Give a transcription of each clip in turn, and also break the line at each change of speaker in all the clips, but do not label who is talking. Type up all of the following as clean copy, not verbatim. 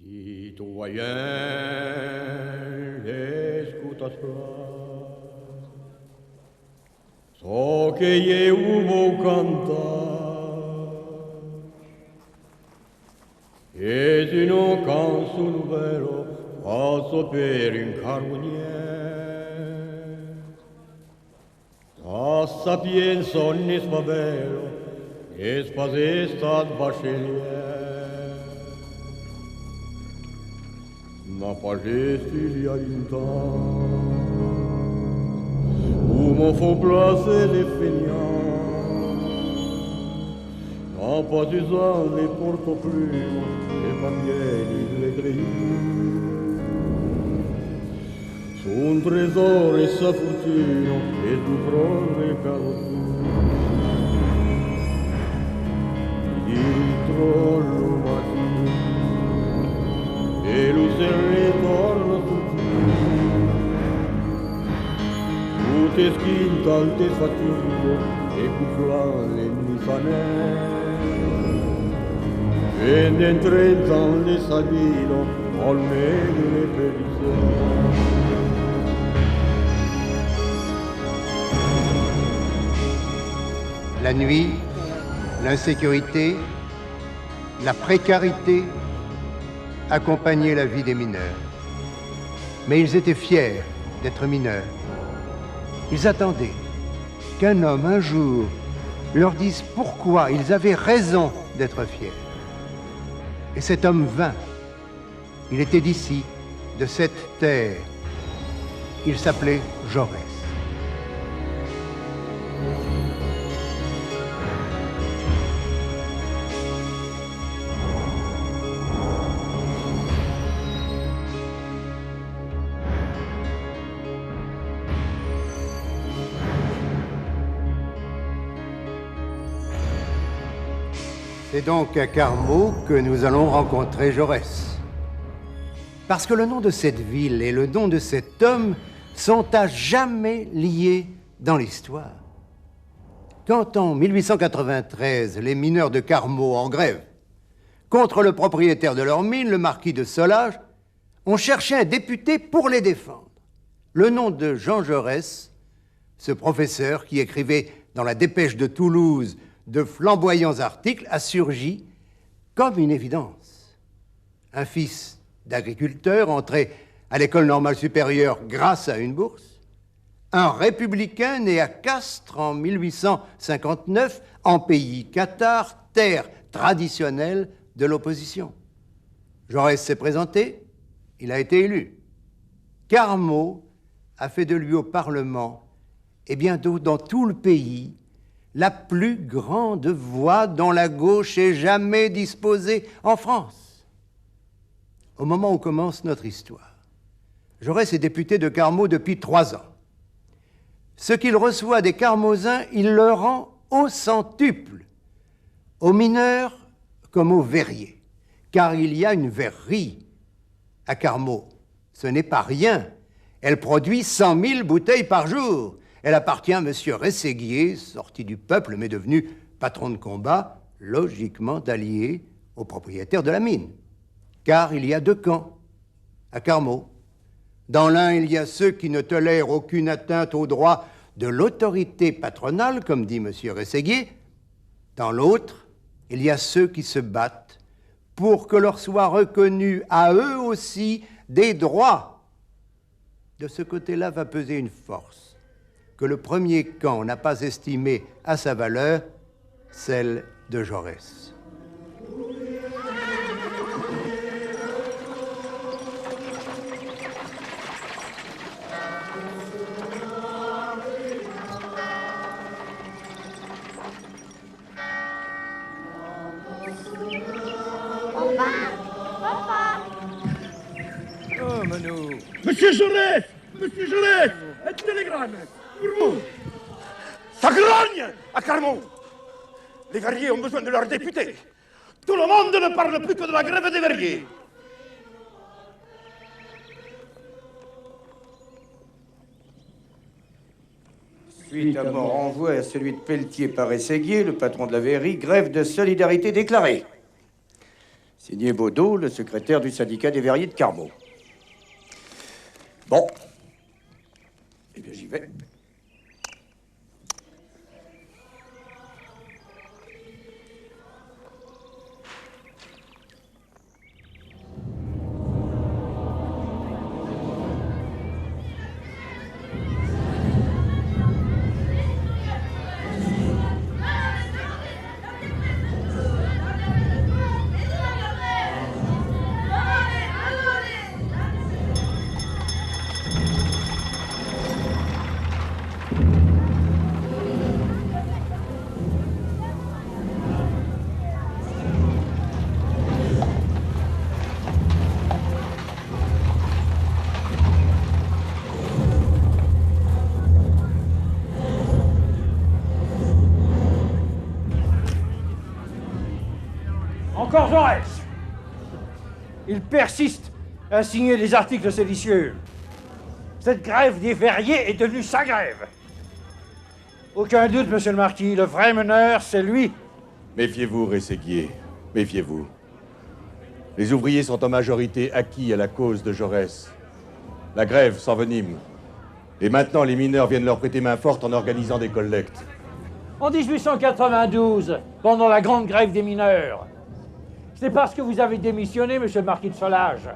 Citoyen, escutas-la, so que eu vou cantar. E se non canso un vero, passo per incarognier. A sapienza ogni spavero, e spasesta bachelier. Na pagesti aiutar, umo faut placer les feignants, na partisan les porte-plumes, les papiers, les grilles. Son trésor et sa fortune, et tout prendre les carotines. Dietro lo mattino, e lo ritorna tutti. Tutte schinta al te fatigo, e cufflane mi fanè. Vende in 30 ans les sabino, al meglio le pellicelle.
La nuit, l'insécurité, la précarité accompagnaient la vie des mineurs. Mais ils étaient fiers d'être mineurs. Ils attendaient qu'un homme, un jour, leur dise pourquoi ils avaient raison d'être fiers. Et cet homme vint. Il était d'ici, de cette terre. Il s'appelait Jaurès. C'est donc à Carmaux que nous allons rencontrer Jaurès. Parce que le nom de cette ville et le nom de cet homme sont à jamais liés dans l'histoire. Quand en 1893, les mineurs de Carmaux en grève contre le propriétaire de leur mine, le marquis de Solage, ont cherché un député pour les défendre. Le nom de Jean Jaurès, ce professeur qui écrivait dans la Dépêche de Toulouse de flamboyants articles, a surgi comme une évidence. Un fils d'agriculteur entré à l'école normale supérieure grâce à une bourse, un républicain né à Castres en 1859, en pays cathare, terre traditionnelle de l'opposition. Jaurès s'est présenté, il a été élu. Carmaux a fait de lui au Parlement, et bientôt dans tout le pays, la plus grande voix dont la gauche ait jamais disposé en France. Au moment où commence notre histoire, Jaurès est député de Carmaux depuis 3 ans. Ce qu'il reçoit des Carmauzains, il le rend au centuple, aux mineurs comme aux verriers, car il y a une verrerie à Carmaux. Ce n'est pas rien, elle produit 100 000 bouteilles par jour. Elle appartient à M. Rességuier, sorti du peuple mais devenu patron de combat, logiquement allié au propriétaire de la mine. Car il y a 2 camps à Carmaux. Dans l'un, il y a ceux qui ne tolèrent aucune atteinte aux droits de l'autorité patronale, comme dit M. Rességuier. Dans l'autre, il y a ceux qui se battent pour que leur soient reconnus à eux aussi des droits. De ce côté-là va peser une force que le premier camp n'a pas estimé à sa valeur, celle de Jaurès.
Oh, Manu.
Monsieur Jaurès, un télégramme pour vous. Ça grogne à Carmaux. Les verriers ont besoin de leurs députés. Tout le monde ne parle plus que de la grève des verriers.
Suite à mon renvoi à celui de Pelletier par Rességuier, le patron de la verrerie, grève de solidarité déclarée. Signé Baudot, le secrétaire du syndicat des verriers de Carmaux. Bon. Eh bien, j'y vais.
Encore Jaurès. Il persiste à signer des articles séditieux. Cette grève des verriers est devenue sa grève. Aucun doute, monsieur le marquis, le vrai meneur, c'est lui.
Méfiez-vous, Rességuier. Méfiez-vous. Les ouvriers sont en majorité acquis à la cause de Jaurès. La grève s'envenime. Et maintenant, les mineurs viennent leur prêter main forte en organisant des collectes.
En 1892, pendant la grande grève des mineurs, c'est parce que vous avez démissionné, monsieur le marquis de Solage,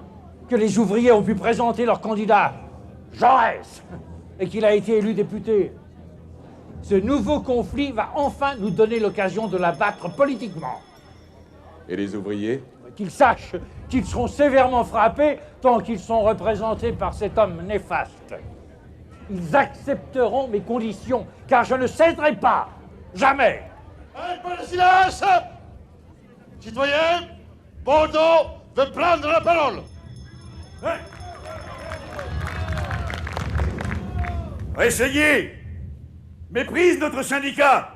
que les ouvriers ont pu présenter leur candidat, Jaurès, et qu'il a été élu député. Ce nouveau conflit va enfin nous donner l'occasion de l'abattre politiquement.
Et les ouvriers?
Qu'ils sachent qu'ils seront sévèrement frappés tant qu'ils sont représentés par cet homme néfaste. Ils accepteront mes conditions, car je ne céderai pas. Jamais.
Un peu de silence! Citoyen, Baudot veut prendre la parole.
Rességuier méprise notre syndicat.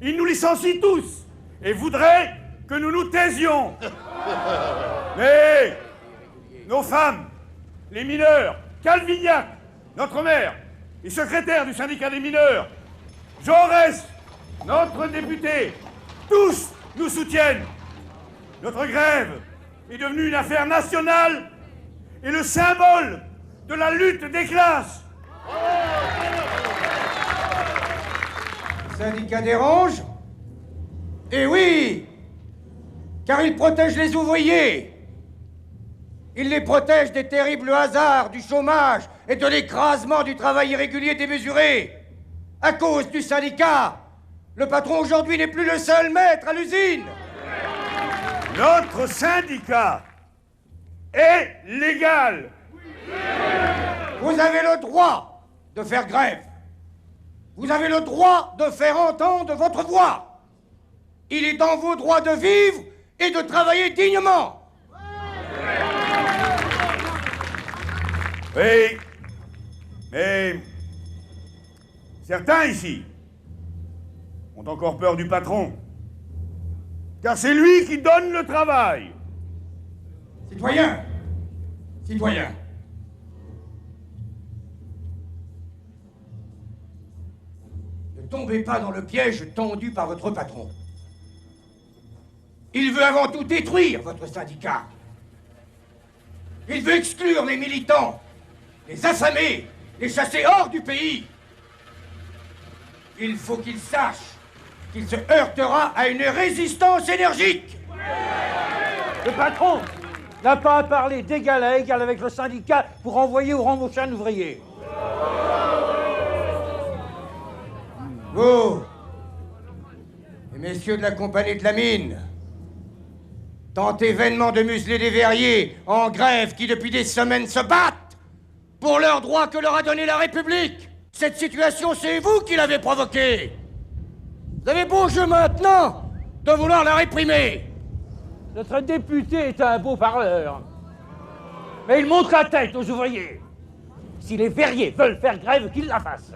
Il nous licencie tous et voudrait que nous nous taisions. Mais nos femmes, les mineurs, Calvignac, notre maire et secrétaire du syndicat des mineurs, Jaurès, notre député, tous nous soutiennent. Notre grève est devenue une affaire nationale et le symbole de la lutte des classes.
Le syndicat dérange? Eh oui! Car il protège les ouvriers. Il les protège des terribles hasards, du chômage et de l'écrasement du travail irrégulier démesuré. À cause du syndicat, le patron aujourd'hui n'est plus le seul maître à l'usine.
Notre syndicat est légal.
Vous avez le droit de faire grève. Vous avez le droit de faire entendre votre voix. Il est dans vos droits de vivre et de travailler dignement.
Oui, mais certains ici ont encore peur du patron. Car c'est lui qui donne le travail.
Citoyens, citoyens, ne tombez pas dans le piège tendu par votre patron. Il veut avant tout détruire votre syndicat. Il veut exclure les militants, les affamer, les chasser hors du pays. Il faut qu'il sache qu'il se heurtera à une résistance énergique.
Le patron n'a pas à parler d'égal à égal avec le syndicat pour envoyer au rang prochain ouvrier.
Vous, les messieurs de la compagnie de la mine, tentez vainement de museler des verriers en grève qui depuis des semaines se battent pour leurs droits que leur a donné la République. Cette situation, c'est vous qui l'avez provoquée. Vous avez beau jeu maintenant de vouloir la réprimer.
Notre député est un beau parleur. Mais il montre la tête aux ouvriers. Si les verriers veulent faire grève, qu'ils la fassent.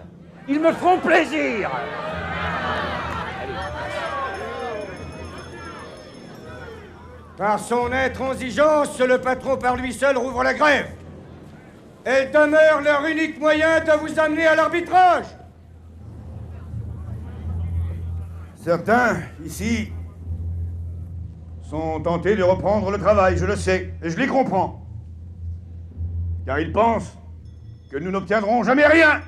Ils me feront plaisir.
Par son intransigeance, le patron par lui seul rouvre la grève. Elle demeure leur unique moyen de vous amener à l'arbitrage.
Certains, ici, sont tentés de reprendre le travail, je le sais, et je les comprends. Car ils pensent que nous n'obtiendrons jamais rien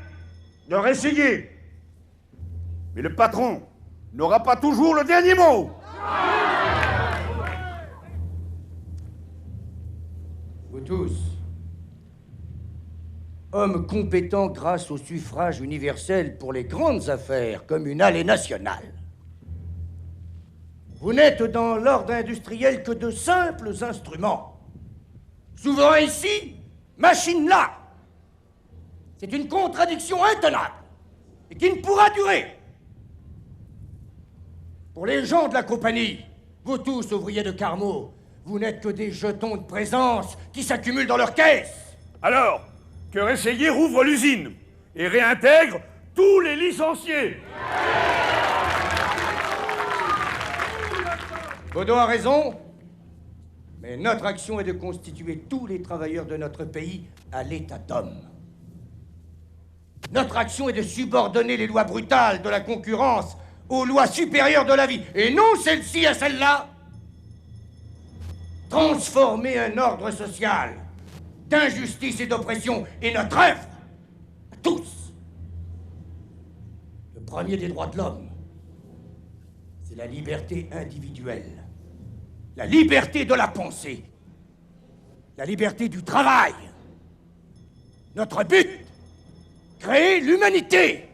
de leur essayer. Mais le patron n'aura pas toujours le dernier mot.
Vous tous, hommes compétents grâce au suffrage universel pour les grandes affaires communales et nationales, vous n'êtes dans l'ordre industriel que de simples instruments. Souverain ici, machine là. C'est une contradiction intenable et qui ne pourra durer. Pour les gens de la compagnie, vous tous, ouvriers de Carmaux, vous n'êtes que des jetons de présence qui s'accumulent dans leur caisse.
Alors, que Rességuier rouvre l'usine et réintègre tous les licenciés.
Baudot a raison, mais notre action est de constituer tous les travailleurs de notre pays à l'état d'homme. Notre action est de subordonner les lois brutales de la concurrence aux lois supérieures de la vie, et non celle-ci à celle-là. Transformer un ordre social d'injustice et d'oppression est notre œuvre, à tous. Le premier des droits de l'homme, c'est la liberté individuelle, la liberté de la pensée, la liberté du travail. Notre but, créer l'humanité.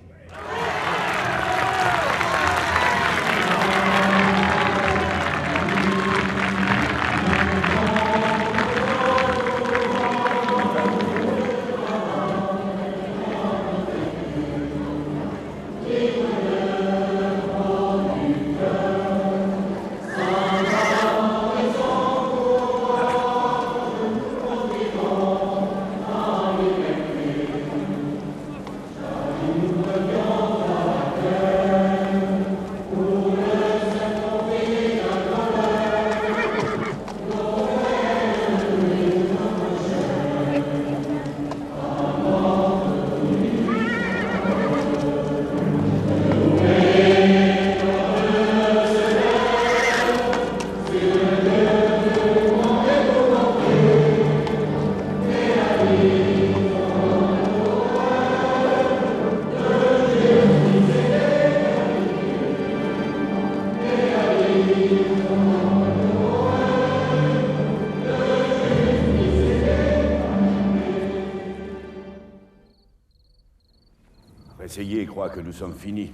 Rességuier croit que nous sommes finis.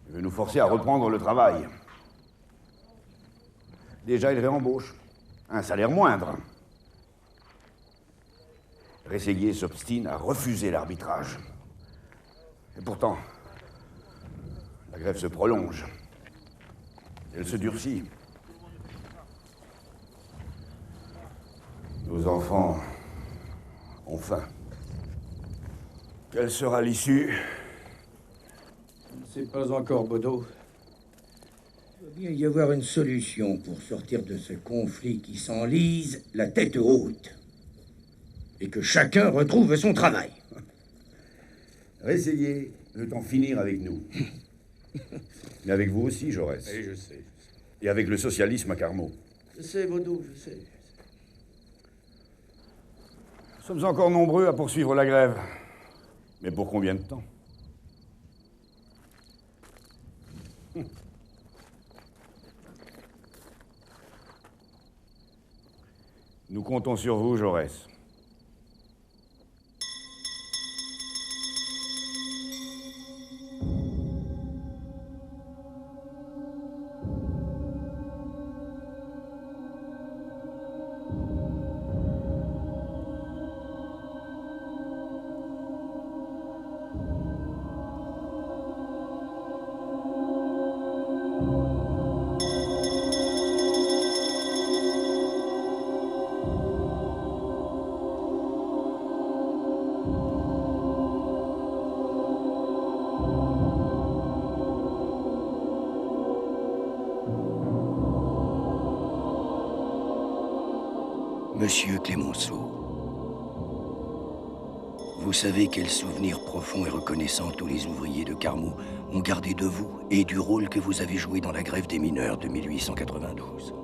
Il veut nous forcer à reprendre le travail. Déjà, il réembauche. Un salaire moindre. Rességuier s'obstine à refuser l'arbitrage. Et pourtant, la grève se prolonge. Elle se durcit. Nos enfants ont faim. Quelle sera l'issue?
Je ne sais pas encore, Baudot. Il doit bien y avoir une solution pour sortir de ce conflit qui s'enlise la tête haute. Et que chacun retrouve son travail.
Rességuier veut en finir avec nous. Mais avec vous aussi, Jaurès.
Oui, je sais.
Et avec le socialisme à Carmaux.
Je sais, Baudot, je sais.
Nous sommes encore nombreux à poursuivre la grève. Mais pour combien de temps? Nous comptons sur vous, Jaurès.
Monsieur Clémenceau, vous savez quel souvenir profond et reconnaissant tous les ouvriers de Carmaux ont gardé de vous et du rôle que vous avez joué dans la grève des mineurs de 1892.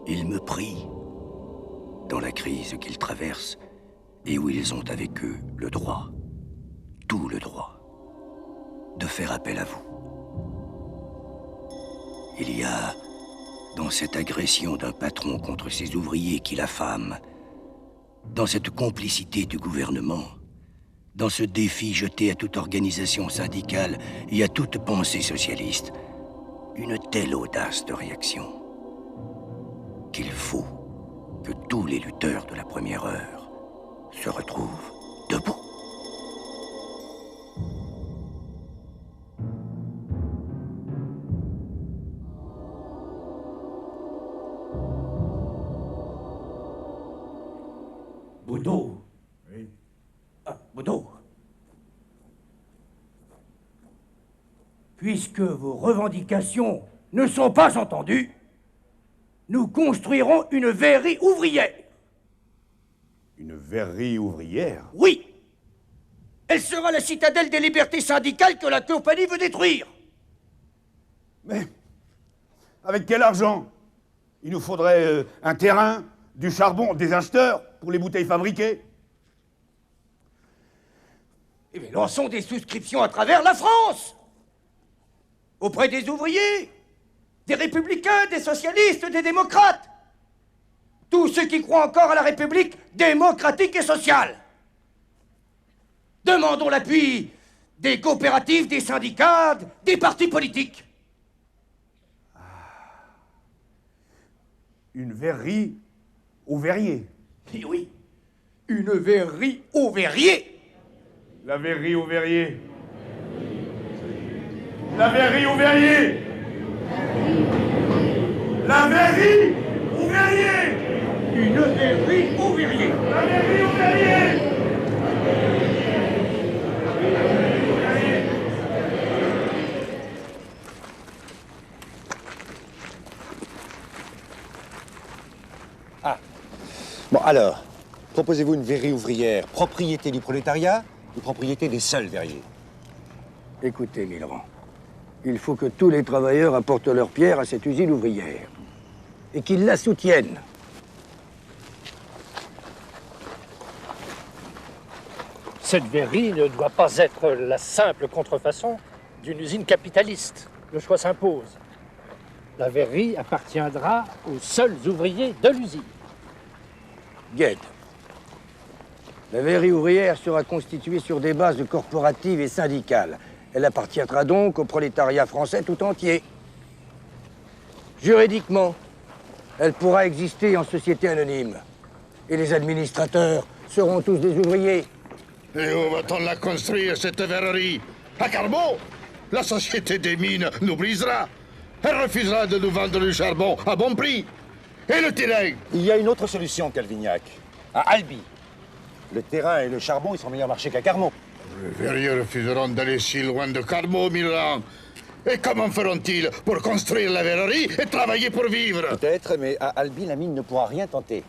Ils me prient, dans la crise qu'ils traversent, et où ils ont avec eux le droit, tout le droit, de faire appel à vous. Il y a, dans cette agression d'un patron contre ses ouvriers qui l'affament, dans cette complicité du gouvernement, dans ce défi jeté à toute organisation syndicale et à toute pensée socialiste, une telle audace de réaction qu'il faut que tous les lutteurs de la première heure se retrouvent debout.
Boudot. Oui. Ah, Boudot. Puisque vos revendications ne sont pas entendues, nous construirons une verrerie ouvrière.
Une verrerie ouvrière?
Oui. Elle sera la citadelle des libertés syndicales que la compagnie veut détruire.
Mais avec quel argent? Il nous faudrait un terrain, du charbon, des acheteurs pour les bouteilles fabriquées.
Eh bien, lançons des souscriptions à travers la France. Auprès des ouvriers, des républicains, des socialistes, des démocrates. Tous ceux qui croient encore à la République démocratique et sociale. Demandons l'appui des coopératives, des syndicats, des partis politiques.
Une verrerie au verrier.
Et oui, une verrerie au verrier.
La verrerie au verrier. La verrerie au verrier. La verrerie au verrier.
Une verrerie au verrier.
La verrerie au verrier.
Bon alors, proposez-vous une verrerie ouvrière, propriété du prolétariat ou propriété des seuls verriers?
Écoutez, Millerand, il faut que tous les travailleurs apportent leur pierre à cette usine ouvrière et qu'ils la soutiennent.
Cette verrerie ne doit pas être la simple contrefaçon d'une usine capitaliste. Le choix s'impose. La verrerie appartiendra aux seuls ouvriers de l'usine.
Gued. La verrerie ouvrière sera constituée sur des bases corporatives et syndicales. Elle appartiendra donc au prolétariat français tout entier. Juridiquement, elle pourra exister en société anonyme. Et les administrateurs seront tous des ouvriers.
Et où va-t-on la construire, cette verrerie? À Carmaux? La Société des Mines nous brisera. Elle refusera de nous vendre du charbon à bon prix. Et le terrain?
Il y a une autre solution, Calvignac. À Albi. Le terrain et le charbon, ils sont meilleurs marché qu'à Carmaux.
Les verriers refuseront d'aller si loin de Carmaux, Millerand. Et comment feront-ils pour construire la verrerie et travailler pour vivre?
Peut-être, mais à Albi, la mine ne pourra rien tenter.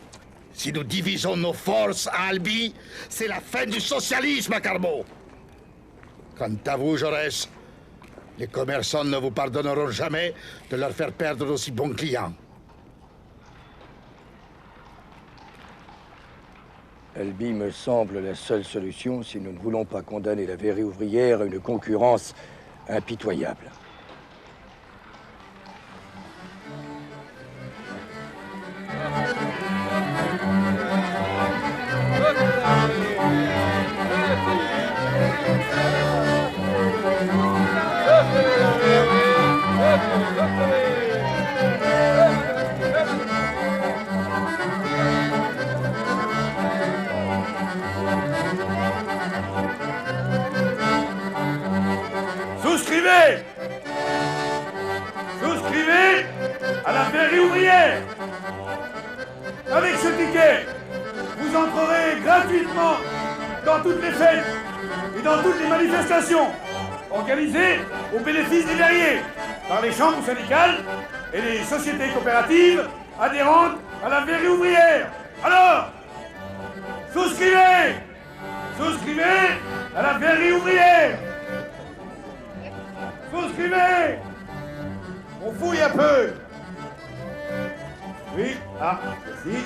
Si nous divisons nos forces à Albi, c'est la fin du socialisme à Carmaux. Quant à vous, Jaurès, les commerçants ne vous pardonneront jamais de leur faire perdre d'aussi bons clients.
Albi me semble la seule solution si nous ne voulons pas condamner la verrerie ouvrière à une concurrence impitoyable.
Souscrivez! Souscrivez à la verrerie ouvrière! Avec ce ticket, vous entrerez gratuitement dans toutes les fêtes et dans toutes les manifestations organisées au bénéfice des verriers par les chambres syndicales et les sociétés coopératives adhérentes à la verrerie ouvrière. Alors, souscrivez! Souscrivez à la verrerie ouvrière! Souscrivez! On fouille un peu! Oui. Ah, merci.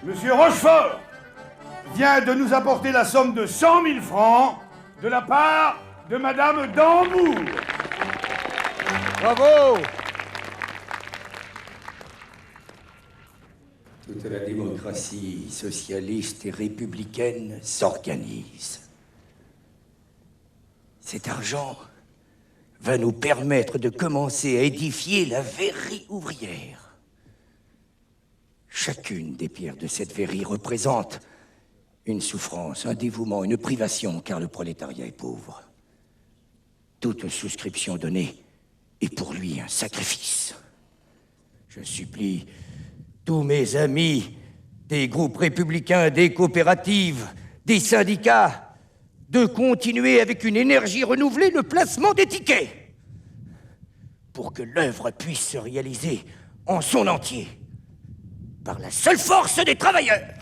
Monsieur Rochefort vient de nous apporter la somme de 100 000 francs de la part de Madame Dambourg.
Bravo!
Toute la démocratie socialiste et républicaine s'organise. Cet argent va nous permettre de commencer à édifier la verrerie ouvrière. Chacune des pierres de cette verrerie représente une souffrance, un dévouement, une privation, car le prolétariat est pauvre. Toute souscription donnée est pour lui un sacrifice. Je supplie tous mes amis des groupes républicains, des coopératives, des syndicats, de continuer avec une énergie renouvelée le placement des tickets pour que l'œuvre puisse se réaliser en son entier par la seule force des travailleurs.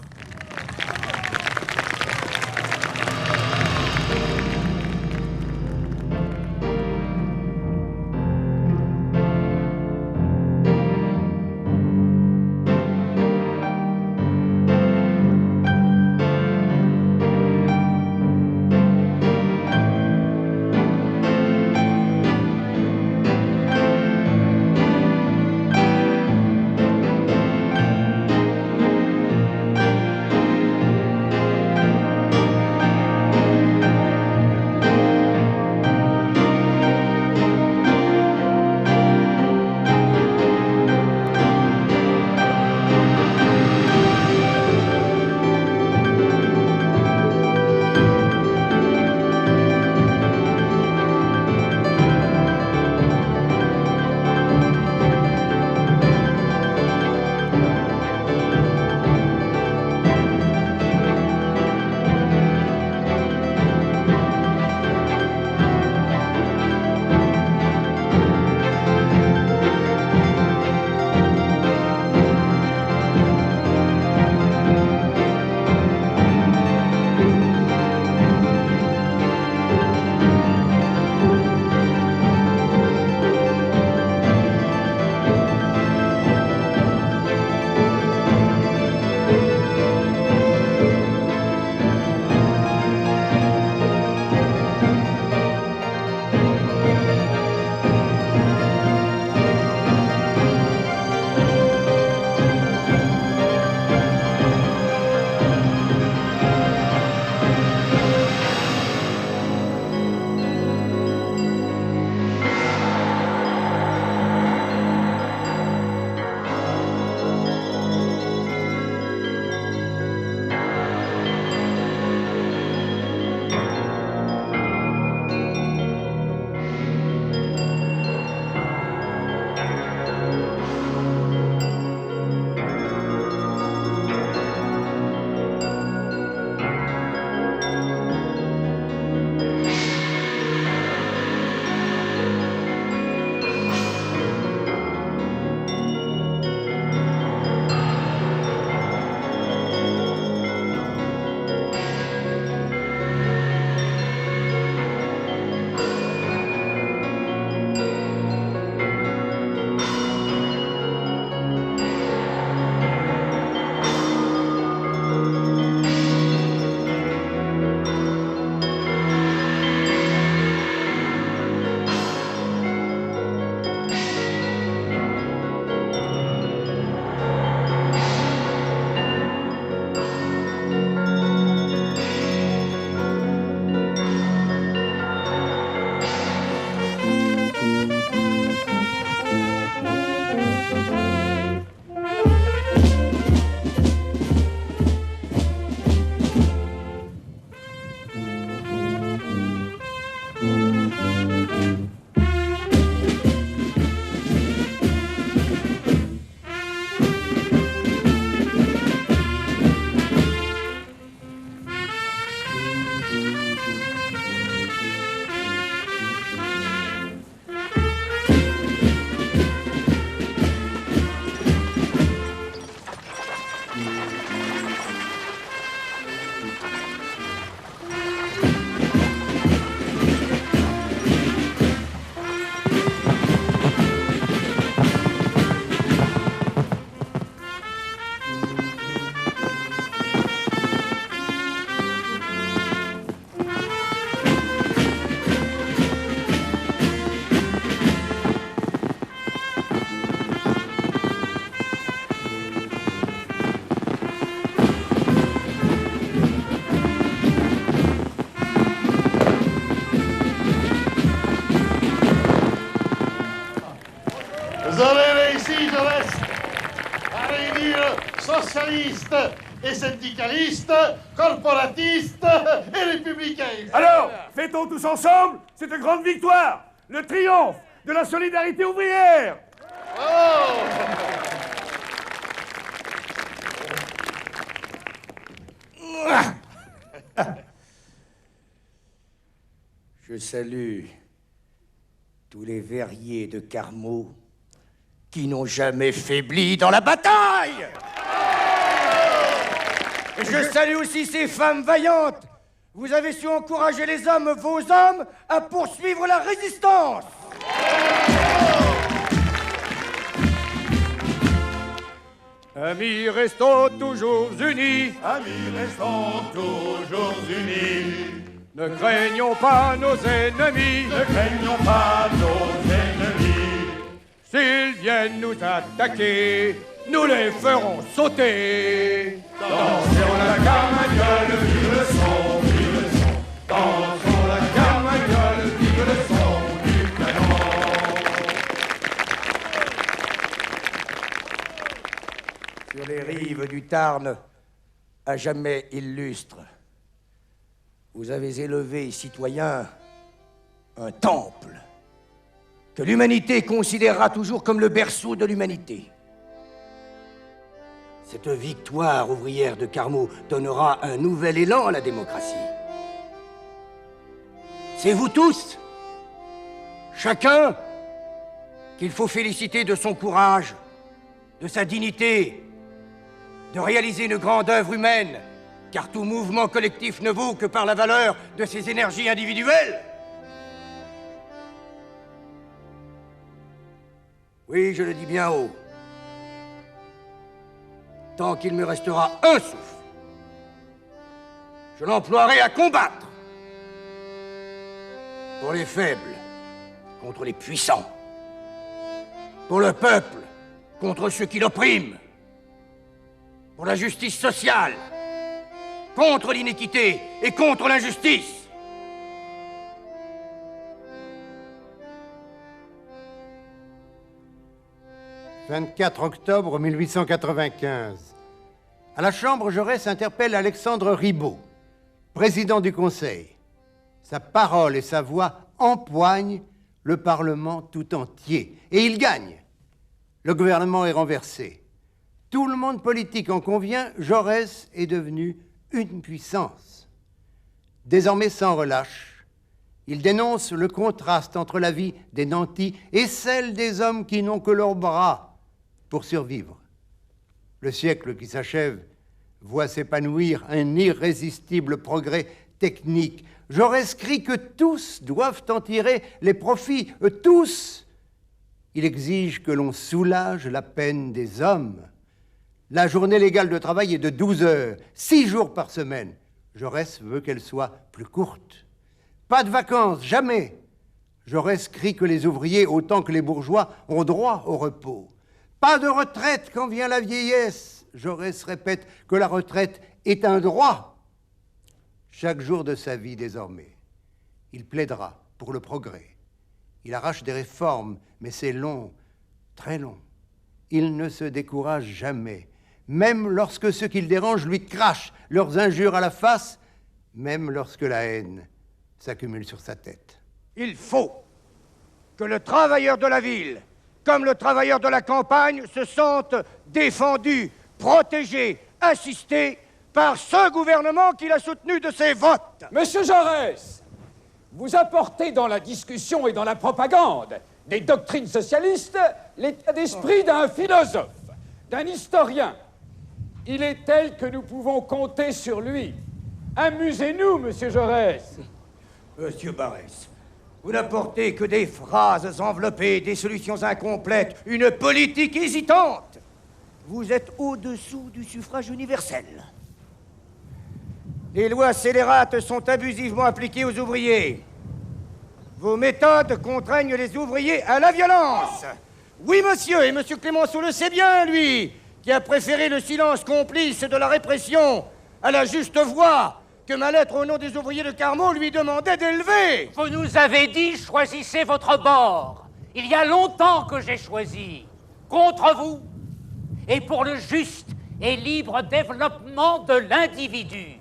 Vous aurez réussi, Jaurès, à réunir socialistes et syndicalistes, corporatistes et républicains.
Alors, fêtons tous ensemble cette grande victoire, le triomphe de la solidarité ouvrière.
Oh!
Je salue tous les verriers de Carmaux qui n'ont jamais faibli dans la bataille. Et je salue aussi ces femmes vaillantes. Vous avez su encourager les hommes, vos hommes, à poursuivre la résistance. Amis, restons toujours unis.
Amis, restons toujours unis.
Ne craignons pas nos ennemis.
Ne craignons pas nos ennemis.
S'ils viennent nous attaquer, nous les ferons sauter.
Dansons la carmagnole, vive le son, vive le son. Dansons la carmagnole, vive le son du canon.
Sur les rives du Tarn, à jamais illustre, vous avez élevé, citoyens, un temple que l'humanité considérera toujours comme le berceau de l'humanité. Cette victoire ouvrière de Carmaux donnera un nouvel élan à la démocratie. C'est vous tous, chacun, qu'il faut féliciter de son courage, de sa dignité, de réaliser une grande œuvre humaine, car tout mouvement collectif ne vaut que par la valeur de ses énergies individuelles. Oui, je le dis bien haut. Tant qu'il me restera un souffle, je l'emploierai à combattre pour les faibles contre les puissants, pour le peuple contre ceux qui l'oppriment, pour la justice sociale contre l'iniquité et contre l'injustice.
« 24 octobre 1895. À la Chambre, Jaurès interpelle Alexandre Ribot, président du Conseil. Sa parole et sa voix empoignent le Parlement tout entier. Et il gagne. Le gouvernement est renversé. Tout le monde politique en convient, Jaurès est devenu une puissance. Désormais sans relâche, il dénonce le contraste entre la vie des nantis et celle des hommes qui n'ont que leurs bras pour survivre. Le siècle qui s'achève voit s'épanouir un irrésistible progrès technique. Jaurès crie que tous doivent en tirer les profits, tous. Il exige que l'on soulage la peine des hommes. La journée légale de travail est de 12 heures, 6 jours par semaine. Jaurès veut qu'elle soit plus courte. Pas de vacances, jamais. Jaurès crie que les ouvriers, autant que les bourgeois, ont droit au repos. Pas de retraite quand vient la vieillesse. Jaurès répète que la retraite est un droit. Chaque jour de sa vie, désormais, il plaidera pour le progrès. Il arrache des réformes, mais c'est long, très long. Il ne se décourage jamais, même lorsque ceux qui le dérangent lui crachent leurs injures à la face, même lorsque la haine s'accumule sur sa tête.
Il faut que le travailleur de la ville, comme le travailleur de la campagne, se sente défendu, protégé, assisté par ce gouvernement qui l'a soutenu de ses votes.
Monsieur Jaurès, vous apportez dans la discussion et dans la propagande des doctrines socialistes l'état d'esprit d'un philosophe, d'un historien. Il est tel que nous pouvons compter sur lui. Amusez-nous, monsieur Jaurès.
Monsieur Barrès, vous n'apportez que des phrases enveloppées, des solutions incomplètes, une politique hésitante. Vous êtes au-dessous du suffrage universel. Les lois scélérates sont abusivement appliquées aux ouvriers. Vos méthodes contraignent les ouvriers à la violence. Oui, monsieur, et monsieur Clémenceau le sait bien, lui, qui a préféré le silence complice de la répression à la juste voix que ma lettre au nom des ouvriers de Carmaux lui demandait d'élever.
Vous nous avez dit, choisissez votre bord. il y a longtemps que j'ai choisi, contre vous, et pour le juste et libre développement de l'individu.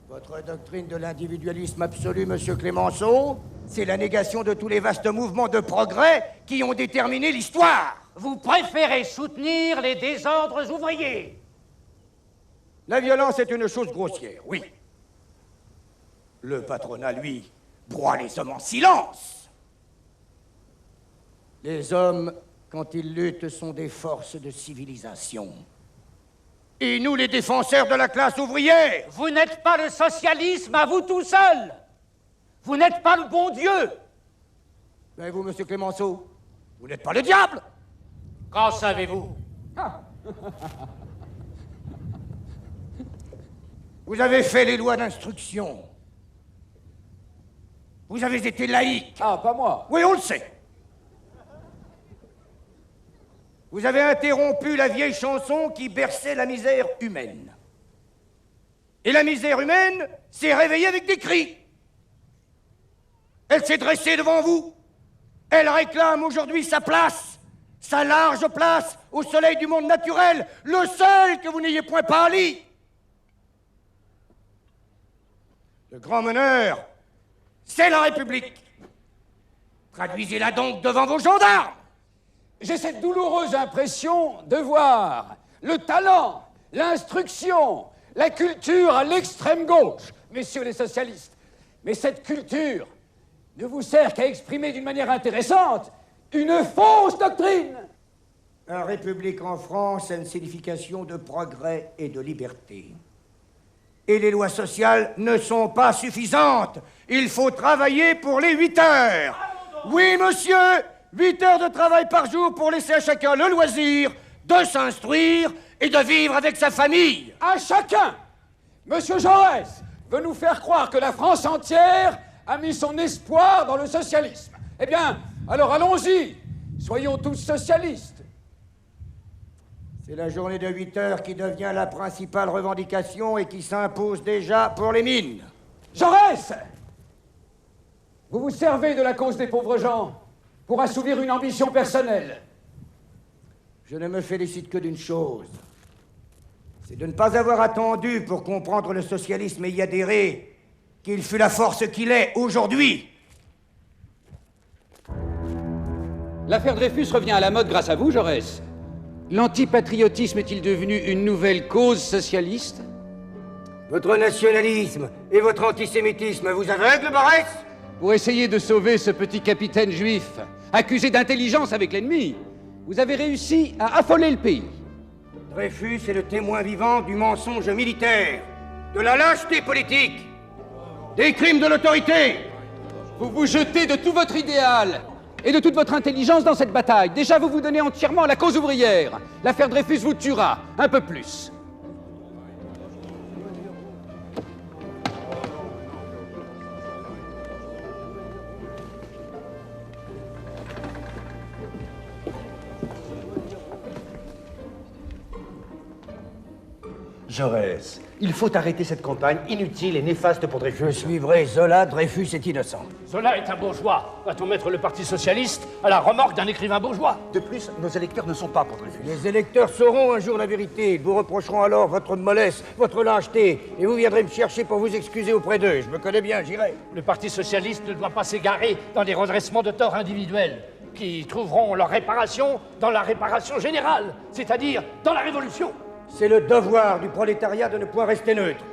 Votre doctrine de l'individualisme absolu, monsieur Clémenceau, c'est la négation de tous les vastes mouvements de progrès qui ont déterminé l'histoire.
Vous préférez soutenir les désordres ouvriers.
La violence est une chose grossière, oui. Le patronat, lui, broie les hommes en silence. Les hommes, quand ils luttent, sont des forces de civilisation. Et nous, les défenseurs de la classe ouvrière.
Vous n'êtes pas le socialisme à vous tout seul. Vous n'êtes pas le bon Dieu.
Mais vous, monsieur Clémenceau, vous n'êtes pas le diable.
Qu'en savez-vous?
Vous avez fait les lois d'instruction. Vous avez été laïque.
Ah, pas moi.
Oui, on le sait. Vous avez interrompu la vieille chanson qui berçait la misère humaine. Et la misère humaine s'est réveillée avec des cris. Elle s'est dressée devant vous. Elle réclame aujourd'hui sa place, sa large place au soleil du monde naturel, le seul que vous n'ayez point pâli. Le grand meneur, c'est la République. Traduisez-la donc devant vos gendarmes.
J'ai cette douloureuse impression de voir le talent, l'instruction, la culture à l'extrême gauche, messieurs les socialistes. Mais cette culture ne vous sert qu'à exprimer d'une manière intéressante une fausse doctrine.
La République en France a une signification de progrès et de liberté. Et les lois sociales ne sont pas suffisantes. Il faut travailler pour les 8 heures. Oui, monsieur, 8 heures de travail par jour pour laisser à chacun le loisir de s'instruire et de vivre avec sa famille.
À chacun. Monsieur Jaurès veut nous faire croire que la France entière a mis son espoir dans le socialisme. Eh bien, alors allons-y. Soyons tous socialistes.
C'est la journée de 8 heures qui devient la principale revendication et qui s'impose déjà pour les mines.
Jaurès! Vous vous servez de la cause des pauvres gens pour assouvir une ambition personnelle.
Je ne me félicite que d'une chose. C'est de ne pas avoir attendu pour comprendre le socialisme et y adhérer qu'il fut la force qu'il est aujourd'hui.
L'affaire Dreyfus revient à la mode grâce à vous, Jaurès. L'antipatriotisme est-il devenu une nouvelle cause socialiste?
Votre nationalisme et votre antisémitisme vous aveuglent, Barès?
Pour essayer de sauver ce petit capitaine juif, accusé d'intelligence avec l'ennemi, vous avez réussi à affoler le pays.
Dreyfus est le témoin vivant du mensonge militaire, de la lâcheté politique, des crimes de l'autorité.
Vous vous jetez de tout votre idéal et de toute votre intelligence dans cette bataille. Déjà, vous vous donnez entièrement à la cause ouvrière. L'affaire Dreyfus vous tuera, un peu plus.
Jaurès, il faut arrêter cette campagne inutile et néfaste pour Dreyfus.
Je suivrai Zola, Dreyfus est innocent.
Zola est un bourgeois. Va-t-on mettre le Parti socialiste à la remorque d'un écrivain bourgeois?
De plus, nos électeurs ne sont pas pour Dreyfus.
Les électeurs sauront un jour la vérité. Ils vous reprocheront alors votre mollesse, votre lâcheté. Et vous viendrez me chercher pour vous excuser auprès d'eux. Je me connais bien, j'irai.
Le Parti socialiste ne doit pas s'égarer dans des redressements de torts individuels qui trouveront leur réparation dans la réparation générale, c'est-à-dire dans la révolution.
C'est le devoir du prolétariat de ne point rester neutre.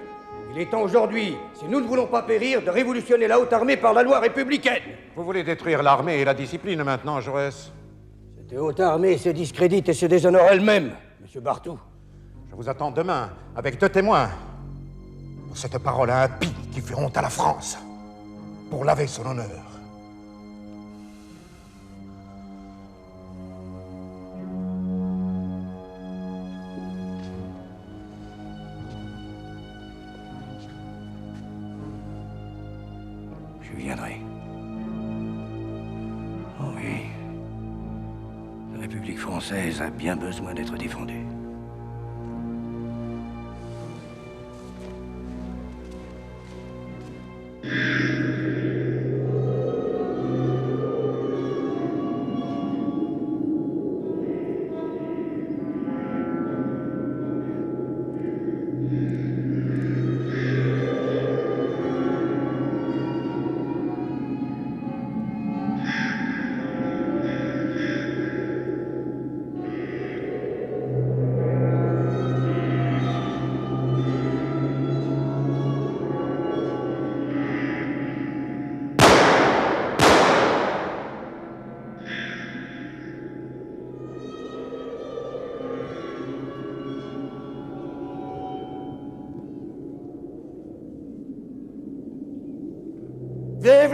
Il est temps aujourd'hui, si nous ne voulons pas périr, de révolutionner la haute armée par la loi républicaine.
Vous voulez détruire l'armée et la discipline maintenant, Jaurès?
Cette haute armée se discrédite et se déshonore elle-même, monsieur Barthou.
Je vous attends demain, avec 2 témoins, pour cette parole impie qui fait honte à la France, pour laver son honneur.
Je viendrai. Oh oui. La République française a bien besoin d'être défendue.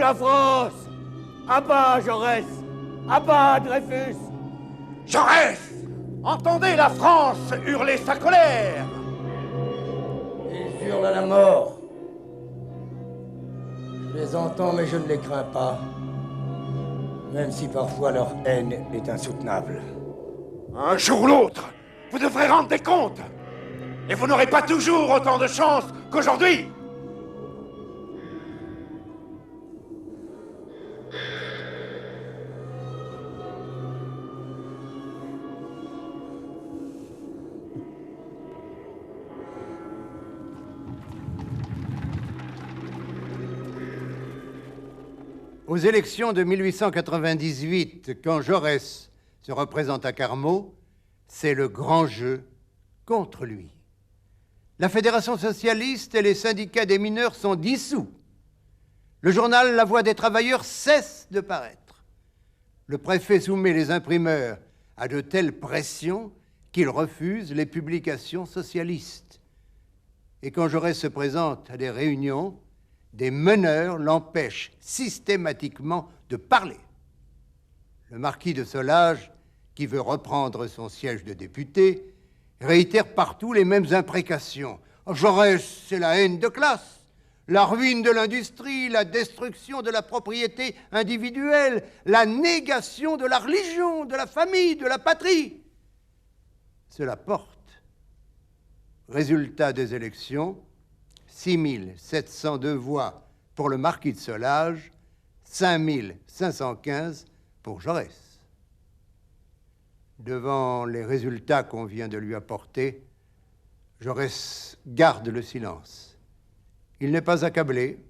Vive la France! À bas, Jaurès! À bas, Dreyfus! Jaurès! Entendez la France hurler sa colère!
Ils hurlent à la mort. Je les entends, mais je ne les crains pas. Même si parfois leur haine est insoutenable.
Un jour ou l'autre, vous devrez rendre des comptes! Et vous n'aurez pas toujours autant de chance qu'aujourd'hui!
Aux élections de 1898, quand Jaurès se représente à Carmaux, c'est le grand jeu contre lui. La Fédération socialiste et les syndicats des mineurs sont dissous. Le journal La Voix des travailleurs cesse de paraître. Le préfet soumet les imprimeurs à de telles pressions qu'ils refusent les publications socialistes. Et quand Jaurès se présente à des réunions, des meneurs l'empêchent systématiquement de parler. Le marquis de Solages, qui veut reprendre son siège de député, réitère partout les mêmes imprécations. Jaurès, c'est la haine de classe, la ruine de l'industrie, la destruction de la propriété individuelle, la négation de la religion, de la famille, de la patrie. Cela porte. Résultat des élections, 6702 voix pour le marquis de Solages, 5515 pour Jaurès. Devant les résultats qu'on vient de lui apporter, Jaurès garde le silence. Il n'est pas accablé,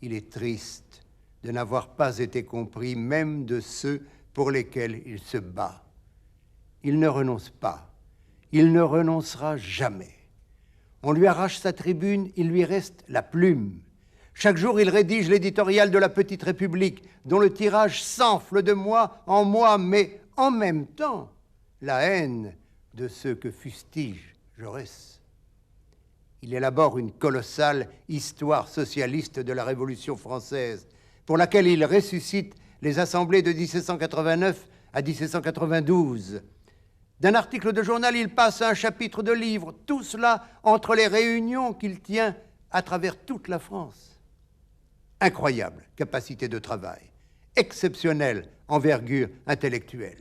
il est triste de n'avoir pas été compris même de ceux pour lesquels il se bat. Il ne renonce pas, il ne renoncera jamais. On lui arrache sa tribune, il lui reste la plume. Chaque jour, il rédige l'éditorial de la Petite République, dont le tirage s'enfle de mois en mois, mais en même temps, la haine de ceux que fustige Jaurès. Il élabore une colossale histoire socialiste de la Révolution française, pour laquelle il ressuscite les assemblées de 1789 à 1792. D'un article de journal, il passe à un chapitre de livre, tout cela entre les réunions qu'il tient à travers toute la France. Incroyable capacité de travail, exceptionnelle envergure intellectuelle.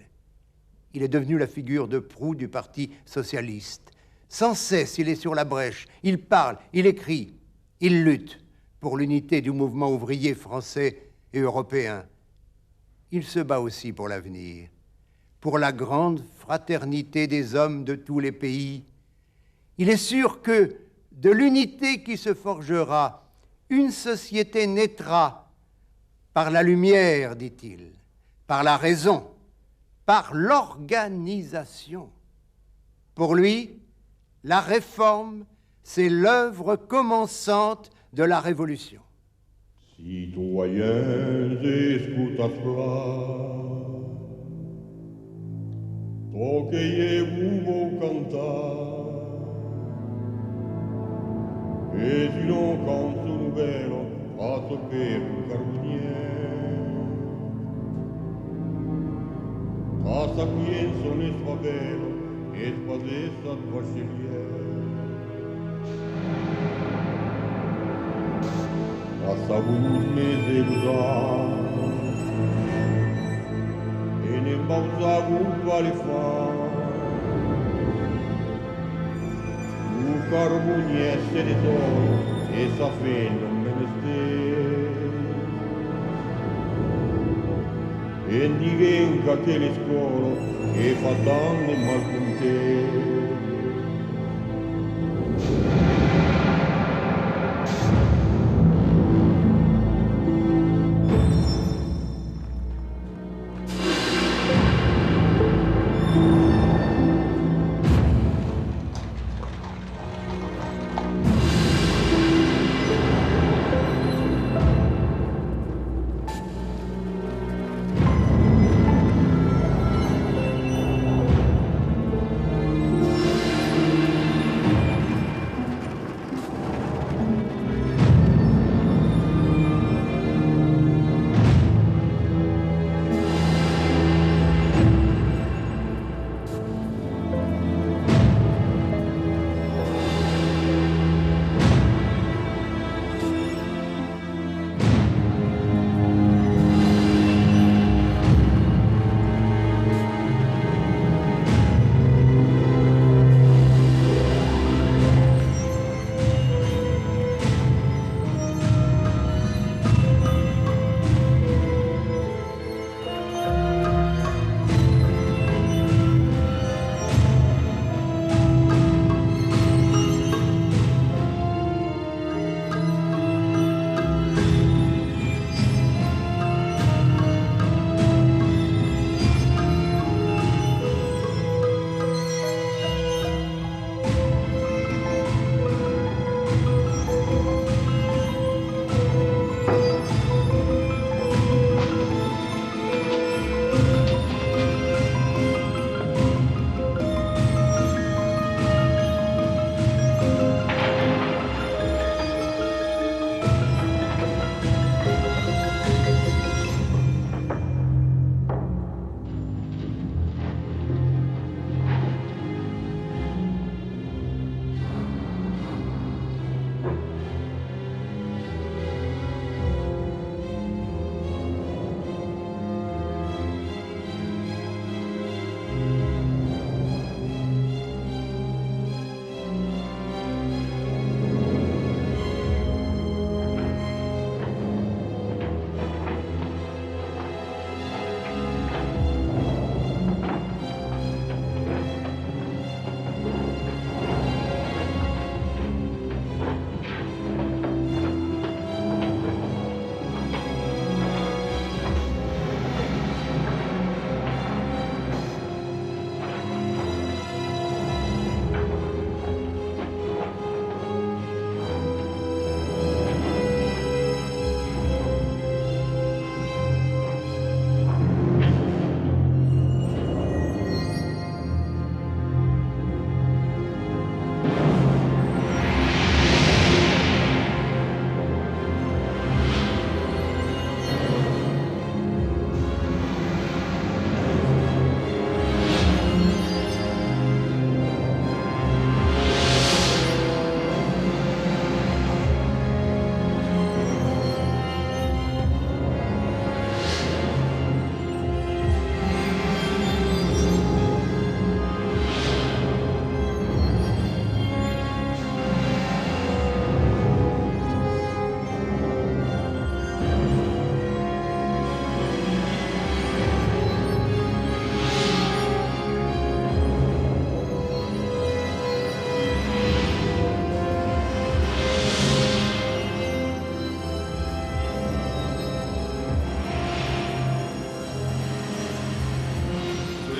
Il est devenu la figure de proue du Parti socialiste. Sans cesse, il est sur la brèche, il parle, il écrit, il lutte pour l'unité du mouvement ouvrier français et européen. Il se bat aussi pour l'avenir, pour la grande fraternité des hommes de tous les pays. Il est sûr que de l'unité qui se forgera, une société naîtra par la lumière, dit-il, par la raison, par l'organisation. Pour lui, la réforme, c'est l'œuvre commençante de la Révolution.
Citoyens, écoutez-moi. Toquez-vous vos cantats, et une canzone nouvelle fatte per un carbonier. A sapienza ne spavelo, e spadessa tua scegliere. A savut mese usar, e ne mbausavu quale fa. Tu carboniesse de toro, e sa fe non menester. E divenga che le scolo, e fa danni mal con te.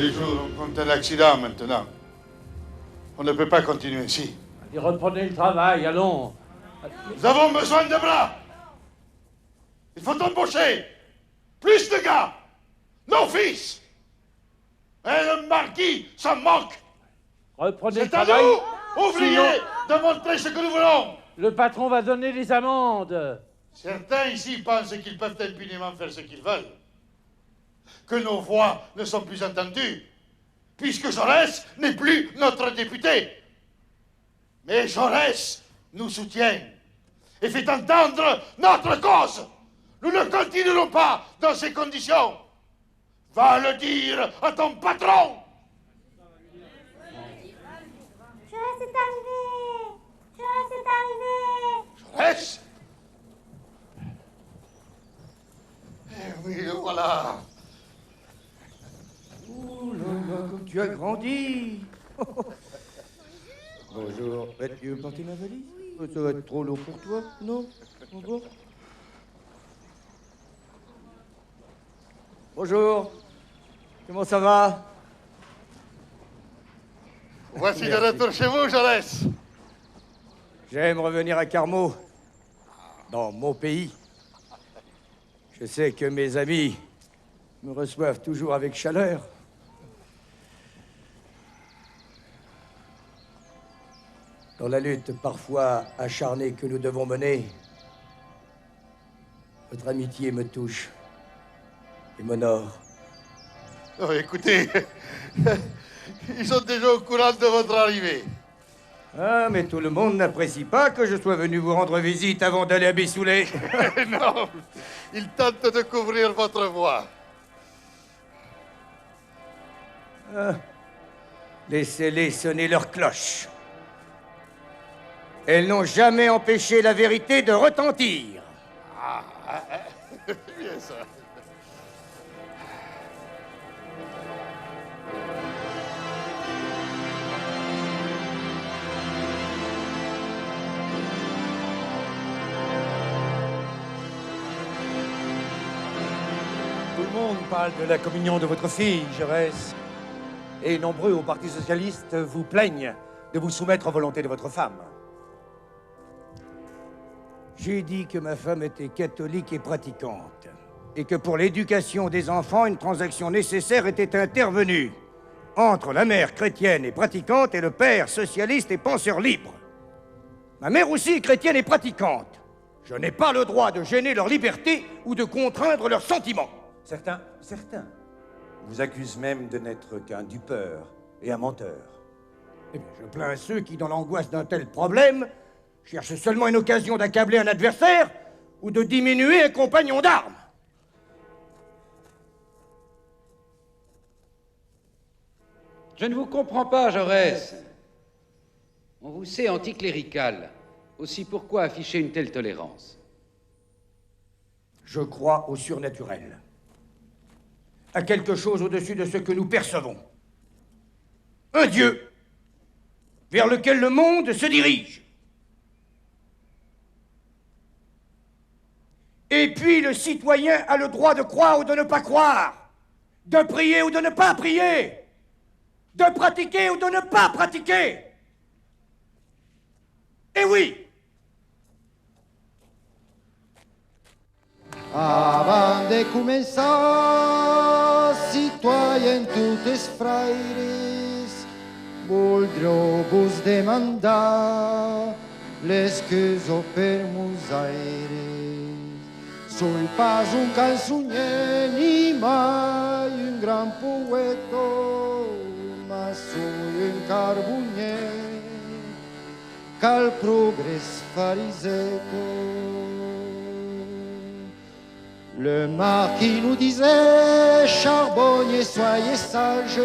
Les jours ont un accident maintenant. On ne peut pas continuer ainsi.
Allez, reprenez le travail, allons.
Nous avons besoin de bras. Il faut embaucher plus de gars. Nos fils. Et le marquis, ça manque.
Reprenez le
C'est à
travail.
nous, ouvriers, de montrer ce que nous voulons.
Le patron va donner des amendes.
Certains ici pensent qu'ils peuvent impunément faire ce qu'ils veulent. Que nos voix ne sont plus entendues, puisque Jaurès n'est plus notre député. Mais Jaurès nous soutient et fait entendre notre cause. Nous ne continuerons pas dans ces conditions. Va le dire à ton patron.
Jaurès est arrivé. Jaurès est arrivé.
Jaurès? Eh oui, le voilà.
Ouh là là, comme tu as grandi. Bonjour. Tu veux porter ma valise? Ça va être trop lourd pour toi, non? Bonjour. Bonjour. Comment ça va?
Voici de retour chez vous, Jaurès.
J'aime revenir à Carmaux, dans mon pays. Je sais que mes amis me reçoivent toujours avec chaleur. Dans la lutte parfois acharnée que nous devons mener, votre amitié me touche et m'honore.
Oh, écoutez, ils sont déjà au courant de votre arrivée.
Ah, mais tout le monde n'apprécie pas que je sois venu vous rendre visite avant d'aller à Bissoulé.
Non, ils tentent de couvrir votre voix.
Ah, laissez-les sonner leurs cloches. Elles n'ont jamais empêché la vérité de retentir.
C'est bien ça.
Tout le monde parle de la communion de votre fille, Jaurès. Et nombreux au Parti socialiste vous plaignent de vous soumettre aux volontés de votre femme.
J'ai dit que ma femme était catholique et pratiquante, et que pour l'éducation des enfants, une transaction nécessaire était intervenue entre la mère chrétienne et pratiquante et le père socialiste et penseur libre. Ma mère aussi est chrétienne et pratiquante. Je n'ai pas le droit de gêner leur liberté ou de contraindre leurs sentiments.
Certains vous accusent même de n'être qu'un dupeur et un menteur.
Eh bien, je plains ceux qui, dans l'angoisse d'un tel problème, cherchent seulement une occasion d'accabler un adversaire ou de diminuer un compagnon d'armes.
Je ne vous comprends pas, Jaurès. On vous sait anticlérical. Aussi pourquoi afficher une telle tolérance?
Je crois au surnaturel. À quelque chose au-dessus de ce que nous percevons. Un Dieu vers lequel le monde se dirige. Et puis le citoyen a le droit de croire ou de ne pas croire, de prier ou de ne pas prier, de pratiquer ou de ne pas pratiquer. Et oui!
Avant de començar, citoyen totes fraires, voldreu vos demandar l'excusa per musaires. Soy pas un cançonnier ni mai un gran poeta, ma soy un carbonier cal progrés fariseto. Le marquis nous disait, charbonnier, soyez sage,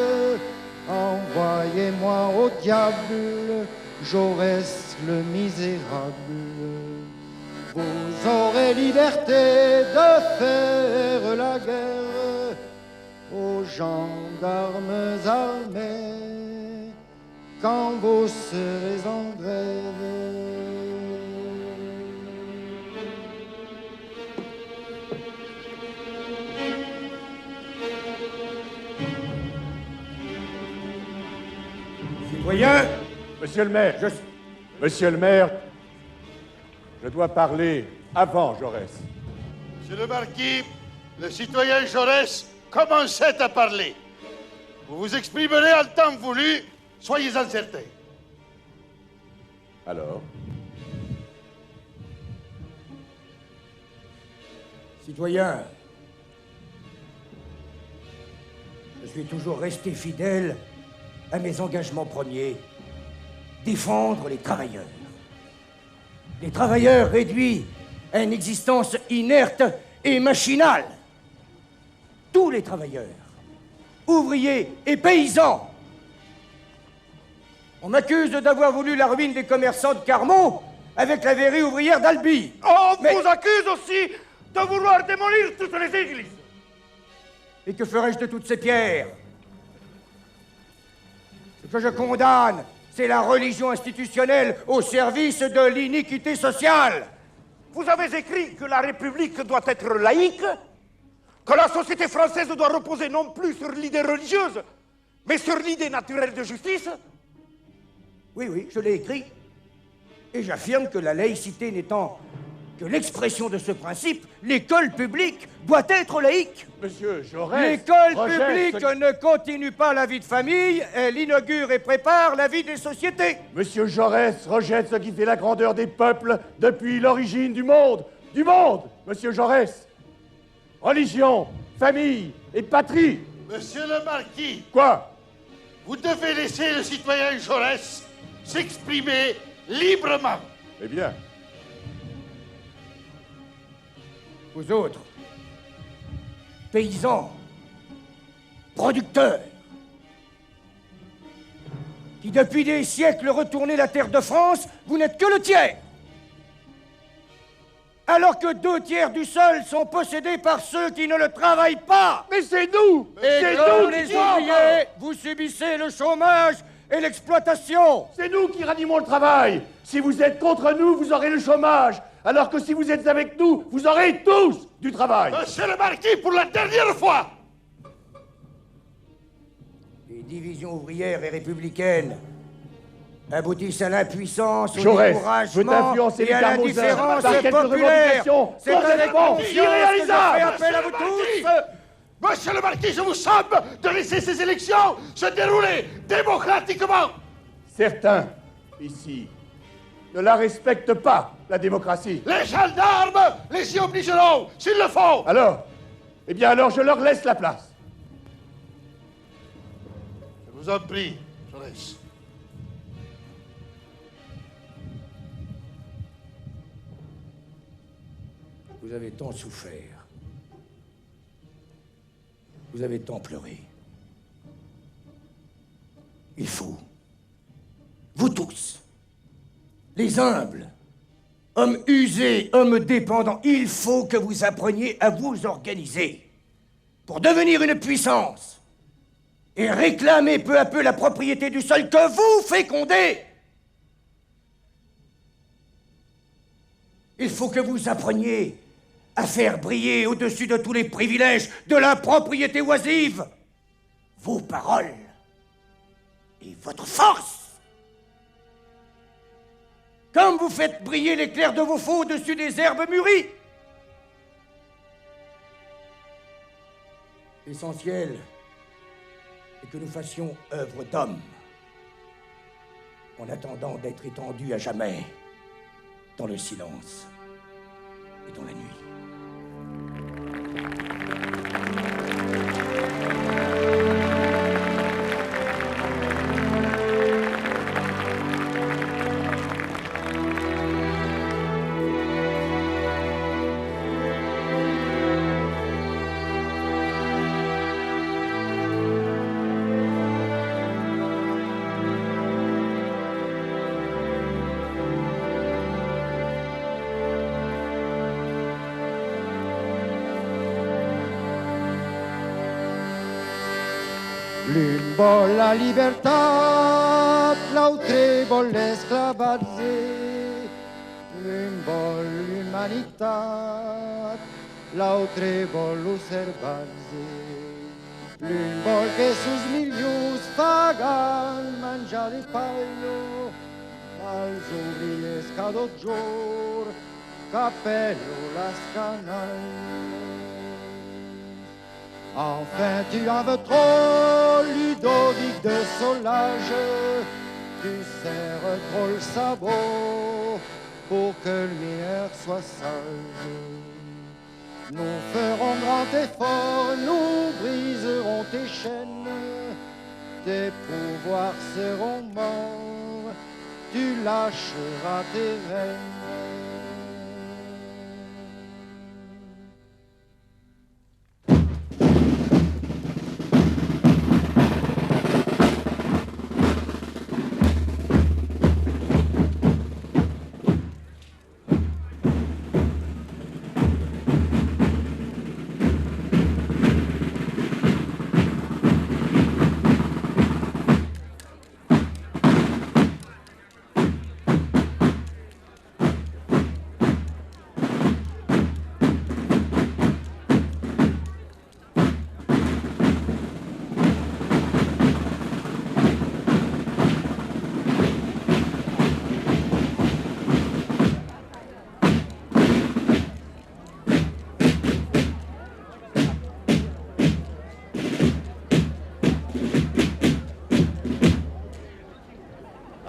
envoyez-moi au diable, Jaurès le misérable. Vous aurez liberté de faire la guerre aux gendarmes armés quand vous serez en grève.
Citoyen,
Monsieur le maire, Monsieur le maire, je dois parler avant Jaurès.
Monsieur le marquis, le citoyen Jaurès commençait à parler. Vous vous exprimerez en temps voulu, soyez-en certains.
Alors?
Citoyen, je suis toujours resté fidèle à mes engagements premiers. Défendre les travailleurs. Les travailleurs réduits à une existence inerte et machinale. Tous les travailleurs, ouvriers et paysans. On m'accuse d'avoir voulu la ruine des commerçants de Carmont avec la verrerie ouvrière d'Albi.
On vous accuse aussi de vouloir démolir toutes les églises.
Et que ferais-je de toutes ces pierres? Ce que je condamne, c'est la religion institutionnelle au service de l'iniquité sociale.
Vous avez écrit que la République doit être laïque, que la société française doit reposer non plus sur l'idée religieuse, mais sur l'idée naturelle de justice.
Oui, oui, je l'ai écrit. Et j'affirme que la laïcité n'étant que l'expression de ce principe, l'école publique doit être laïque.
Monsieur Jaurès...
L'école publique ne continue pas la vie de famille, elle inaugure et prépare la vie des sociétés.
Monsieur Jaurès rejette ce qui fait la grandeur des peuples depuis l'origine du monde. Du monde, Monsieur Jaurès. Religion, famille et patrie.
Monsieur le marquis.
Quoi?
Vous devez laisser le citoyen Jaurès s'exprimer librement.
Eh bien.
Vous autres, paysans, producteurs, qui depuis des siècles retournez la terre de France, vous n'êtes que le tiers. Alors que 2 tiers du sol sont possédés par ceux qui ne le travaillent pas.
Mais c'est nous!
Et comme les ouvriers, vous subissez le chômage et l'exploitation.
C'est nous qui ranimons le travail. Si vous êtes contre nous, vous aurez le chômage. Alors que si vous êtes avec nous, vous aurez tous du travail.
Monsieur le marquis, pour la dernière fois.
Les divisions ouvrières et républicaines aboutissent à l'impuissance, au
Jaurès
découragement
et
et à l'indifférence populaire. C'est avec confiance que je fais appel à vous tous.
Monsieur le marquis, je vous somme de laisser ces élections se dérouler démocratiquement.
Certains, ici, ne la respectent pas, la démocratie.
Les gendarmes les y obligeront, s'ils le font.
Alors? Eh bien alors, je leur laisse la place.
Je vous en prie, Jaurès.
Vous avez tant souffert. Vous avez tant pleuré. Il faut, vous tous, les humbles, hommes usés, hommes dépendants, il faut que vous appreniez à vous organiser pour devenir une puissance et réclamer peu à peu la propriété du sol que vous fécondez. Il faut que vous appreniez à faire briller au-dessus de tous les privilèges de la propriété oisive vos paroles et votre force. Comme vous faites briller l'éclair de vos feux au-dessus des herbes mûries. L'essentiel est que nous fassions œuvre d'homme en attendant d'être étendus à jamais dans le silence et dans la nuit.
L'un vol la libertat, l'altre vol l'esclavatge. L'un vol l'humanitat, l'altre vol l'osservatge. L'un vol que sus milius paguen menjar ripaglio, als ouvriers cada gior, capello la scanaille. Enfin tu en veux trop, Ludovic de Solage, tu serres trop le sabot pour que le mineur soit sage. Nous ferons grand effort, nous briserons tes chaînes, tes pouvoirs seront morts, tu lâcheras tes rênes.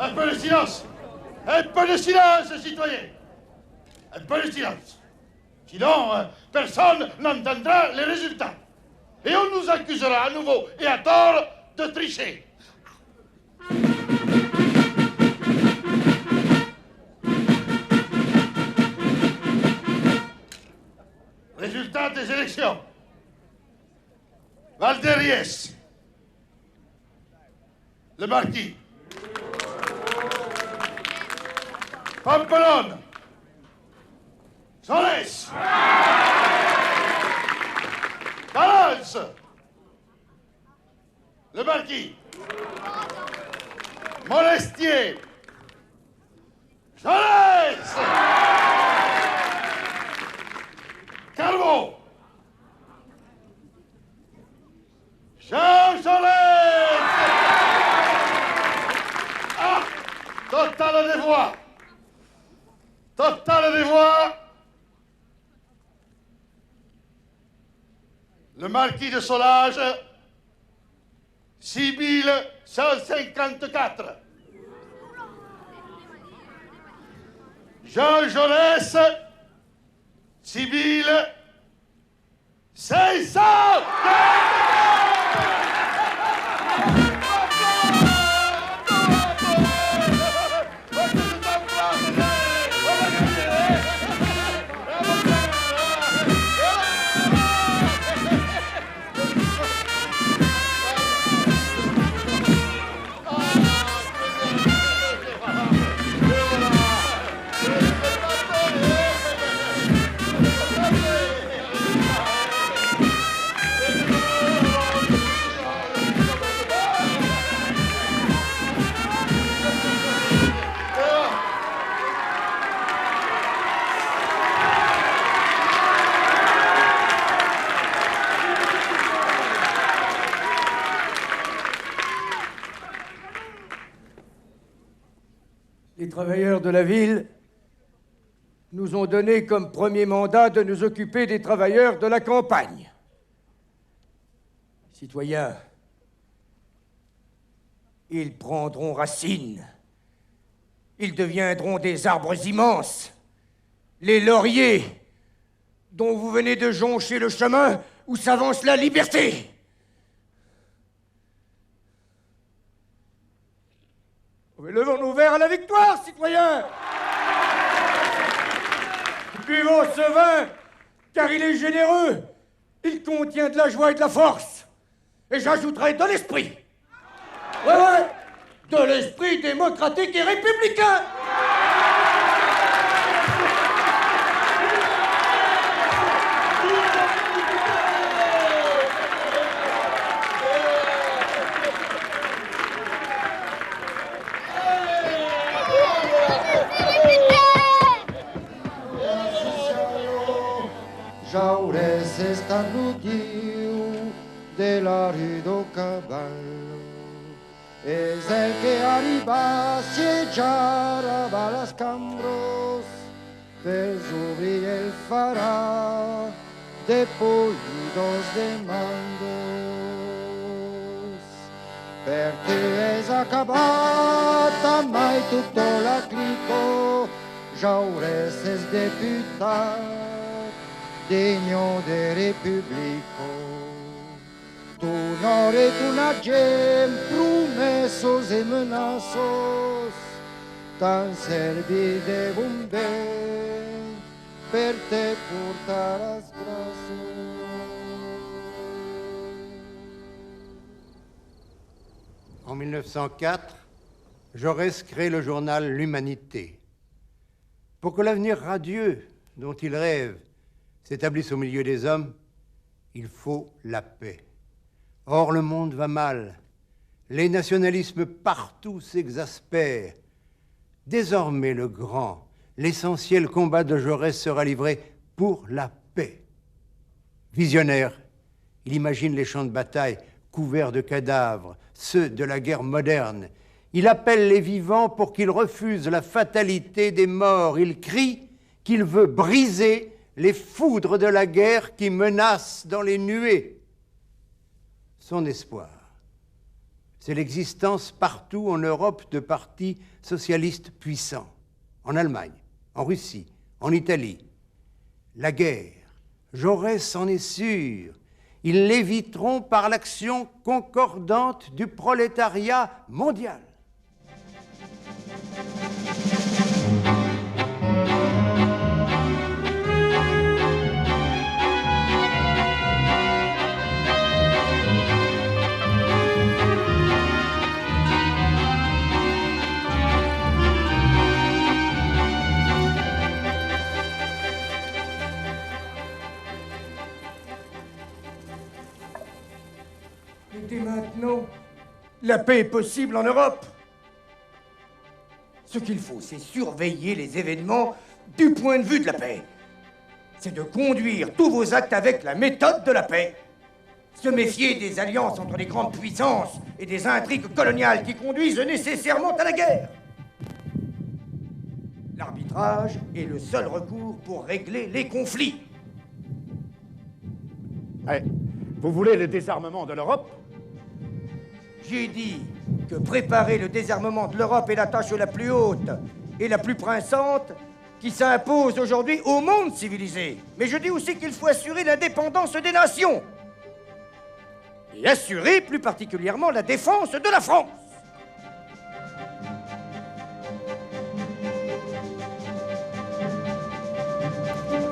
Un peu de silence! Un peu de silence, citoyens! Un peu de silence! Sinon, personne n'entendra les résultats. Et on nous accusera à nouveau, et à tort, de tricher. Résultat des élections. Valderiès. Le marquis. Pampelonne. Solès. Valence. Le marquis. Molestier. Solès. Carbo. Jean Solès. Ah, total des voix. Total des voix. Le marquis de Solage, 6154. Jean Jaurès, 6500.
Les travailleurs de la ville nous ont donné comme premier mandat de nous occuper des travailleurs de la campagne. Citoyens, ils prendront racine. Ils deviendront des arbres immenses, les lauriers dont vous venez de joncher le chemin où s'avance la liberté. Levons nos verres à la victoire, citoyens! Buvons ce vin, car il est généreux. Il contient de la joie et de la force. Et j'ajouterai de l'esprit. Ouais, de l'esprit démocratique et républicain.
Jaurès estarnudiu de la rue do Cavallo. es el que arriba si echara balas cambros, Vesubri farà depollidos de mandos. Per te es acabata mai tutto la clico, Jaurès es deputat, degno de republico. Tu n'aurais una gem, promesos e menaços, tan servi de bomber, per te portaràs braços.
En 1904, Jaurès crée le journal L'Humanité. Pour que l'avenir radieux dont il rêve s'établisse au milieu des hommes, il faut la paix. Or, le monde va mal. Les nationalismes partout s'exaspèrent. Désormais, le grand, l'essentiel combat de Jaurès sera livré pour la paix. Visionnaire, il imagine les champs de bataille couverts de cadavres, ceux de la guerre moderne. Il appelle les vivants pour qu'ils refusent la fatalité des morts. Il crie qu'il veut briser les foudres de la guerre qui menacent dans les nuées. Son espoir, c'est l'existence partout en Europe de partis socialistes puissants, en Allemagne, en Russie, en Italie. La guerre, Jaurès en est sûr, ils l'éviteront par l'action concordante du prolétariat mondial.
Dès maintenant, la paix est possible en Europe. Ce qu'il faut, c'est surveiller les événements du point de vue de la paix. C'est de conduire tous vos actes avec la méthode de la paix. Se méfier des alliances entre les grandes puissances et des intrigues coloniales qui conduisent nécessairement à la guerre. L'arbitrage est le seul recours pour régler les conflits.
Ouais. Vous voulez le désarmement de l'Europe?
J'ai dit que préparer le désarmement de l'Europe est la tâche la plus haute et la plus pressante qui s'impose aujourd'hui au monde civilisé. Mais je dis aussi qu'il faut assurer l'indépendance des nations et assurer plus particulièrement la défense de la France.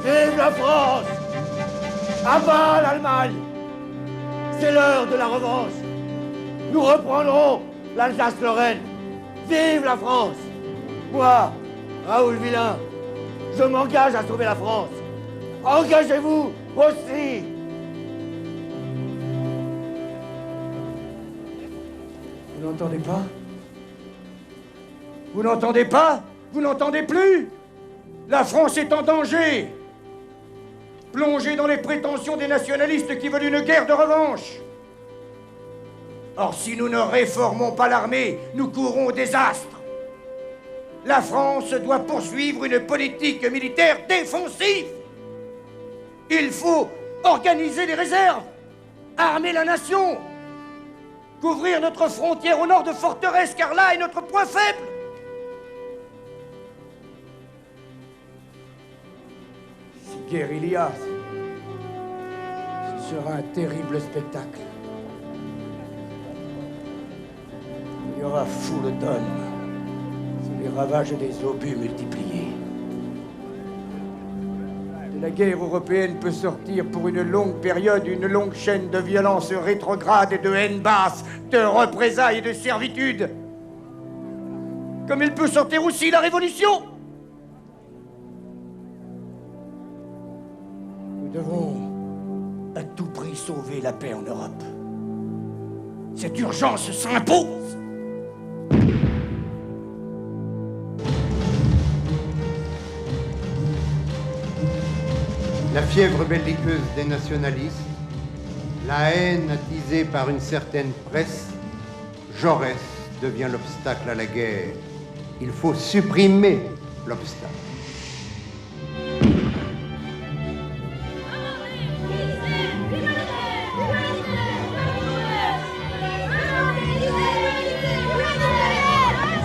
Vive la France! À bas l'Allemagne! C'est l'heure de la revanche! Nous reprendrons l'Alsace-Lorraine. Vive la France! Moi, Raoul Villain, je m'engage à sauver la France. Engagez-vous aussi!
Vous n'entendez pas? Vous n'entendez pas? Vous n'entendez plus? La France est en danger! Plongée dans les prétentions des nationalistes qui veulent une guerre de revanche. Or, si nous ne réformons pas l'armée, nous courons au désastre. La France doit poursuivre une politique militaire défensive. Il faut organiser les réserves, armer la nation, couvrir notre frontière au nord de forteresses, car là est notre point faible. Si guerre il y a, ce sera un terrible spectacle. Il y aura foule d'hommes sous les ravages des obus multipliés. De la guerre européenne peut sortir pour une longue période une longue chaîne de violences rétrogrades et de haine basse, de représailles et de servitude. Comme il peut sortir aussi la révolution. Nous devons à tout prix sauver la paix en Europe. Cette urgence s'impose.
La fièvre belliqueuse des nationalistes, la haine attisée par une certaine presse, Jaurès devient l'obstacle à la guerre. Il faut supprimer l'obstacle.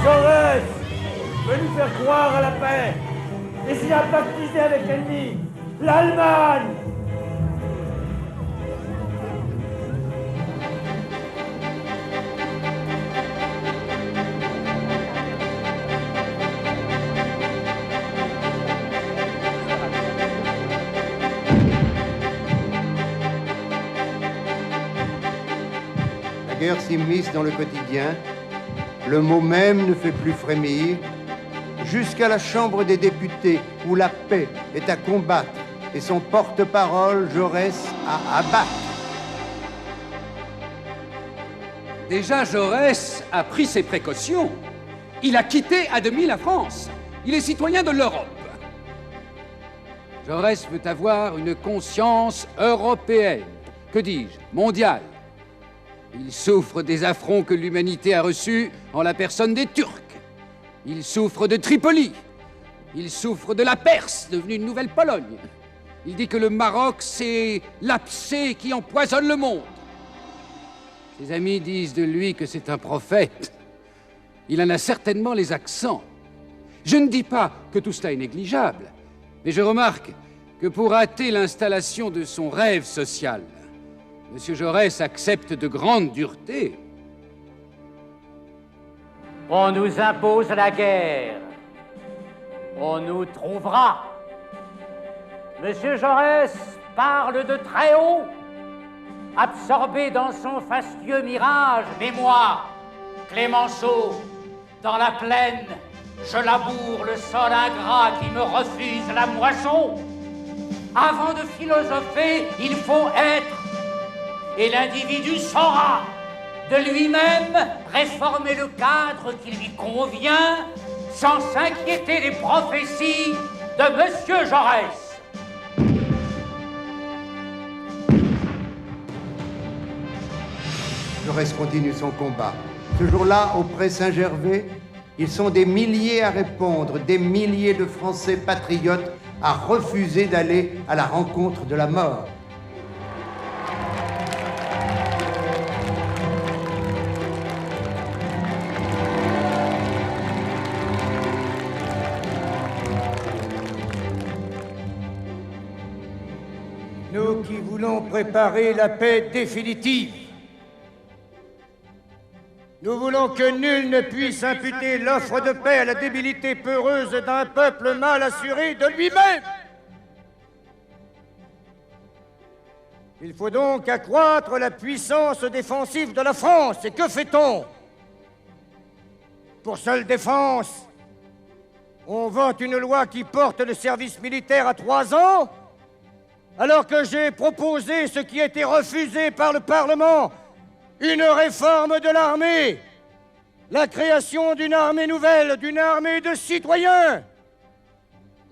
Jaurès, venu faire croire à la paix, et s'y a pactisé avec l'ennemi, l'Allemagne.
La guerre s'immisce dans le quotidien. Le mot même ne fait plus frémir, jusqu'à la Chambre des députés, où la paix est à combattre et son porte-parole, Jaurès, à abattre.
Déjà, Jaurès a pris ses précautions. Il a quitté à demi la France. Il est citoyen de l'Europe. Jaurès veut avoir une conscience européenne, que dis-je, mondiale. Il souffre des affronts que l'humanité a reçus en la personne des Turcs. Il souffre de Tripoli. Il souffre de la Perse, devenue une nouvelle Pologne. Il dit que le Maroc, c'est l'abcès qui empoisonne le monde. Ses amis disent de lui que c'est un prophète. Il en a certainement les accents. Je ne dis pas que tout cela est négligeable, mais je remarque que pour hâter l'installation de son rêve social, M. Jaurès accepte de grandes duretés.
On nous impose la guerre. On nous trouvera. Monsieur Jaurès parle de très haut, absorbé dans son fastueux mirage. Mais moi, Clémenceau, dans la plaine, je laboure le sol ingrat qui me refuse la moisson. Avant de philosopher, il faut être. Et l'individu saura de lui-même réformer le cadre qui lui convient sans s'inquiéter des prophéties de Monsieur Jaurès.
Jaurès continue son combat. Ce jour-là, auprès Saint-Gervais, ils sont des milliers à répondre, des milliers de Français patriotes à refuser d'aller à la rencontre de la mort.
Nous qui voulons préparer la paix définitive, nous voulons que nul ne puisse imputer l'offre de paix à la débilité peureuse d'un peuple mal assuré de lui-même. Il faut donc accroître la puissance défensive de la France. Et que fait-on? Pour seule défense, on vote une loi qui porte le service militaire à 3 ans, alors que j'ai proposé ce qui a été refusé par le Parlement, une réforme de l'armée, la création d'une armée nouvelle, d'une armée de citoyens.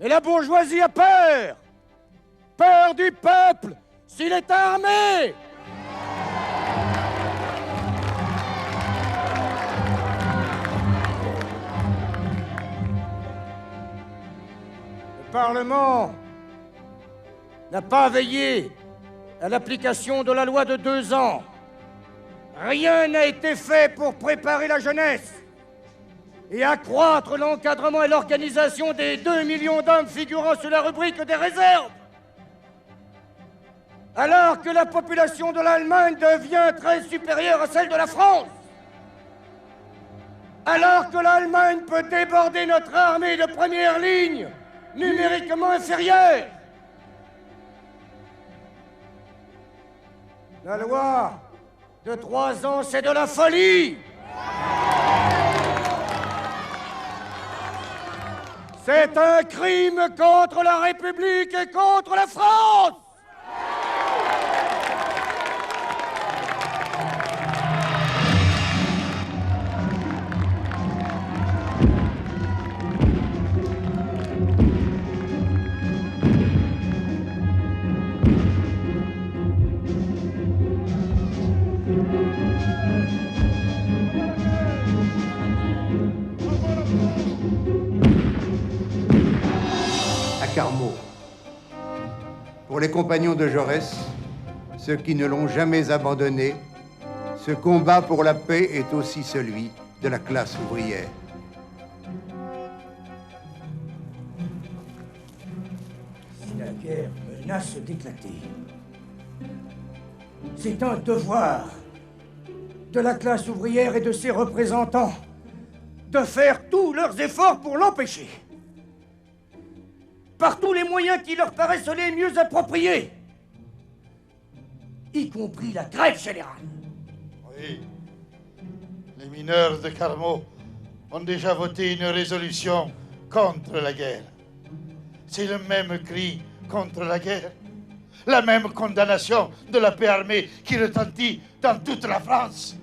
Et la bourgeoisie a peur, peur du peuple s'il est armé. Le Parlement n'a pas veillé à l'application de la loi de 2 ans. Rien n'a été fait pour préparer la jeunesse et accroître l'encadrement et l'organisation des 2 millions d'hommes figurant sur la rubrique des réserves. Alors que la population de l'Allemagne devient très supérieure à celle de la France. Alors que l'Allemagne peut déborder notre armée de première ligne, numériquement inférieure. La loi de 3 ans, c'est de la folie. C'est un crime contre la République et contre la France.
À Carmaux, pour les compagnons de Jaurès, ceux qui ne l'ont jamais abandonné, ce combat pour la paix est aussi celui de la classe ouvrière.
Si la guerre menace d'éclater, c'est un devoir de la classe ouvrière et de ses représentants de faire tous leurs efforts pour l'empêcher. Par tous les moyens qui leur paraissent les mieux appropriés, y compris la grève générale.
Oui. Les mineurs de Carmaux ont déjà voté une résolution contre la guerre. C'est le même cri contre la guerre, la même condamnation de la paix armée qui retentit dans toute la France.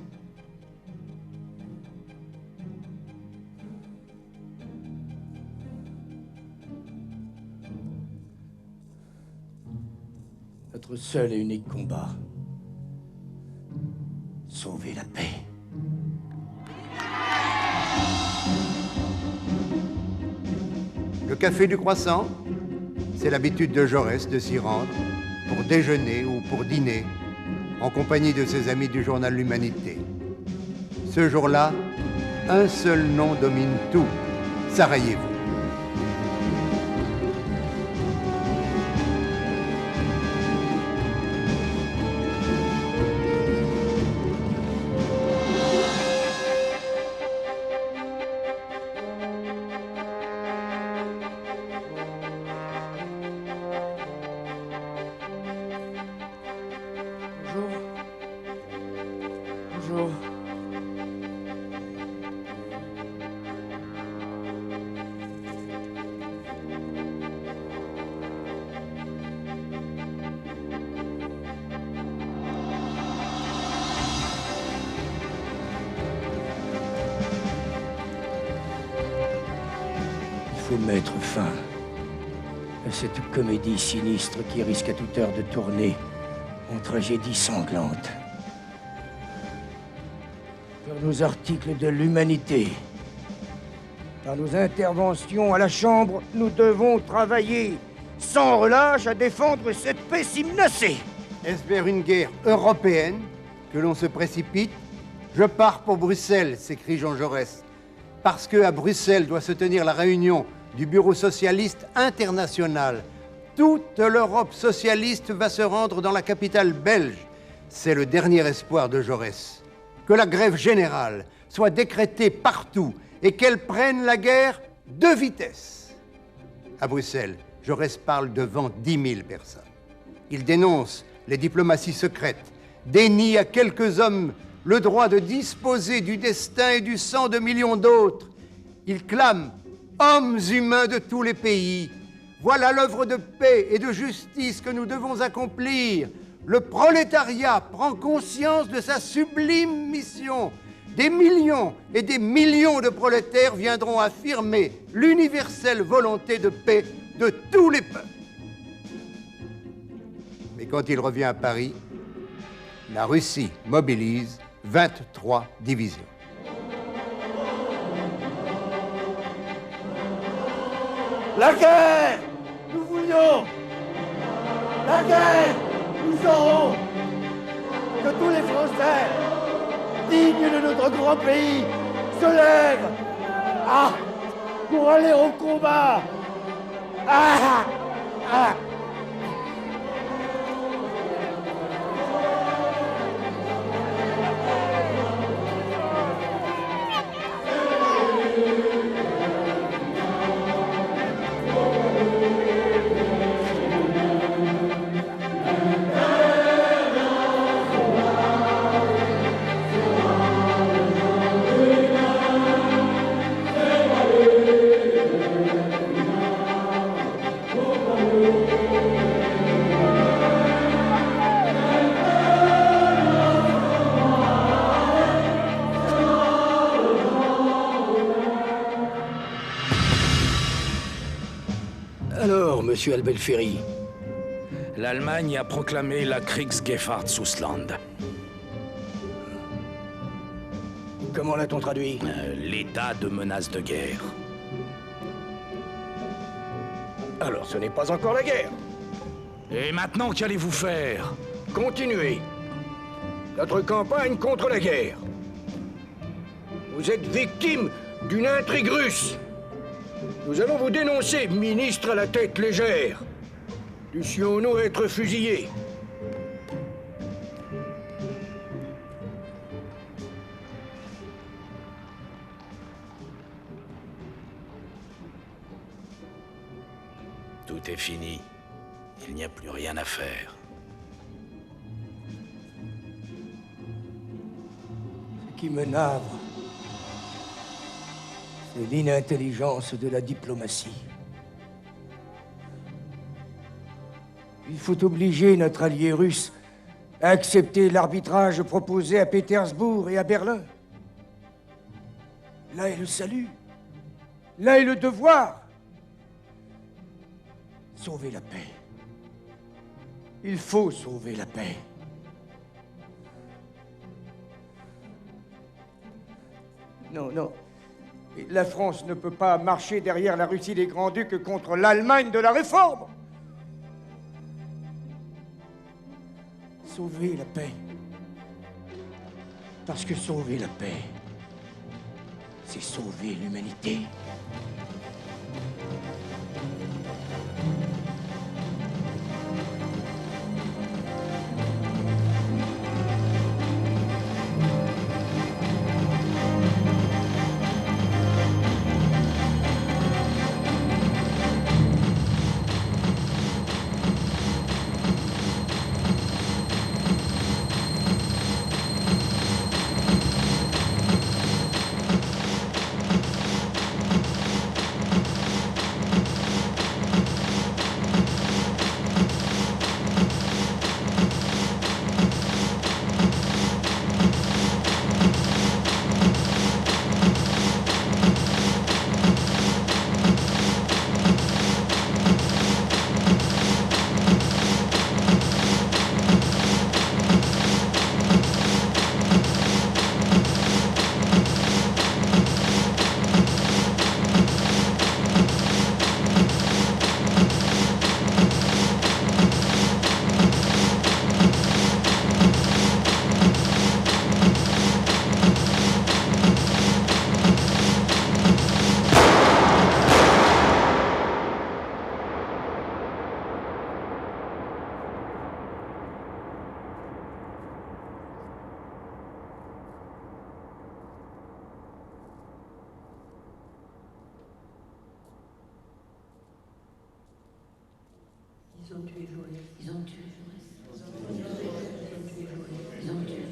Notre seul et unique combat, sauver la paix.
Le café du Croissant, c'est l'habitude de Jaurès de s'y rendre pour déjeuner ou pour dîner en compagnie de ses amis du journal L'Humanité. Ce jour-là, un seul nom domine tout, Sarajevo.
Bonjour. Il faut mettre fin à cette comédie sinistre qui risque à toute heure de tourner en tragédie sanglante. Par nos articles de l'Humanité, par nos interventions à la Chambre, nous devons travailler sans relâche à défendre cette paix si menacée.
Est-ce vers une guerre européenne que l'on se précipite? Je pars pour Bruxelles, s'écrie Jean Jaurès, parce qu'à Bruxelles doit se tenir la réunion du Bureau socialiste international. Toute l'Europe socialiste va se rendre dans la capitale belge. C'est le dernier espoir de Jaurès. Que la grève générale soit décrétée partout et qu'elle prenne la guerre de vitesse. À Bruxelles, Jaurès parle devant 10 000 personnes. Il dénonce les diplomaties secrètes, dénie à quelques hommes le droit de disposer du destin et du sang de millions d'autres. Il clame « Hommes humains de tous les pays, voilà l'œuvre de paix et de justice que nous devons accomplir. Le prolétariat prend conscience de sa sublime mission. Des millions et des millions de prolétaires viendront affirmer l'universelle volonté de paix de tous les peuples. » Mais quand il revient à Paris, la Russie mobilise 23 divisions.
La guerre, nous voulions. La guerre, nous aurons. Que tous les Français, dignes de notre grand pays, se lèvent. Ah, pour aller au combat. Ah, ah.
Alors, monsieur Albelferry, l'Allemagne a proclamé la Kriegsgefahrtszustand. Comment l'a-t-on traduit?
L'état de menace de guerre.
Alors ce n'est pas encore la guerre.
Et maintenant, qu'allez-vous faire?
Continuez. Notre campagne contre la guerre. Vous êtes victime d'une intrigue russe. Nous allons vous dénoncer, ministre à la tête légère. Dussions-nous être fusillés?
Tout est fini. Il n'y a plus rien à faire.
Ce qui me navre, c'est l'inintelligence de la diplomatie. Il faut obliger notre allié russe à accepter l'arbitrage proposé à Pétersbourg et à Berlin. Là est le salut. Là est le devoir. Sauver la paix. Il faut sauver la paix. Non, non. La France ne peut pas marcher derrière la Russie des Grands-Ducs contre l'Allemagne de la Réforme. Sauver la paix. Parce que sauver la paix, c'est sauver l'humanité.
Ils ont tué Jaurès. Ils ont tué Jaurès. Ils ont tué.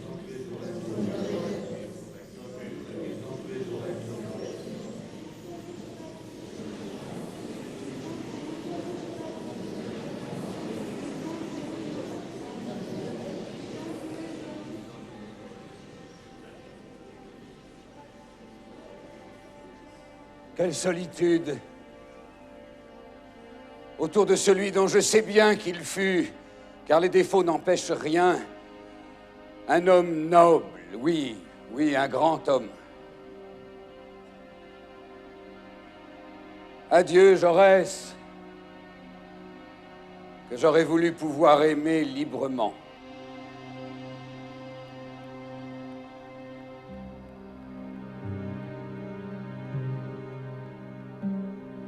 Quelle solitude autour de celui dont je sais bien qu'il fut, car les défauts n'empêchent rien, un homme noble, oui, oui, un grand homme. Adieu, Jaurès, que j'aurais voulu pouvoir aimer librement.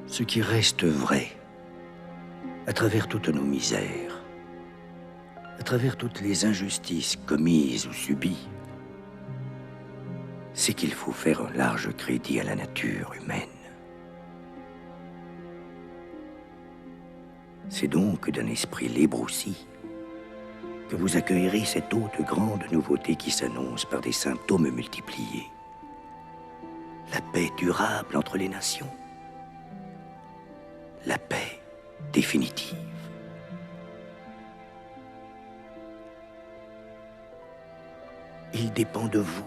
Ce qui reste vrai, à travers toutes nos misères, à travers toutes les injustices commises ou subies, c'est qu'il faut faire un large crédit à la nature humaine. C'est donc d'un esprit libre aussi que vous accueillerez cette haute grande nouveauté qui s'annonce par des symptômes multipliés. La paix durable entre les nations. La paix définitive. Il dépend de vous,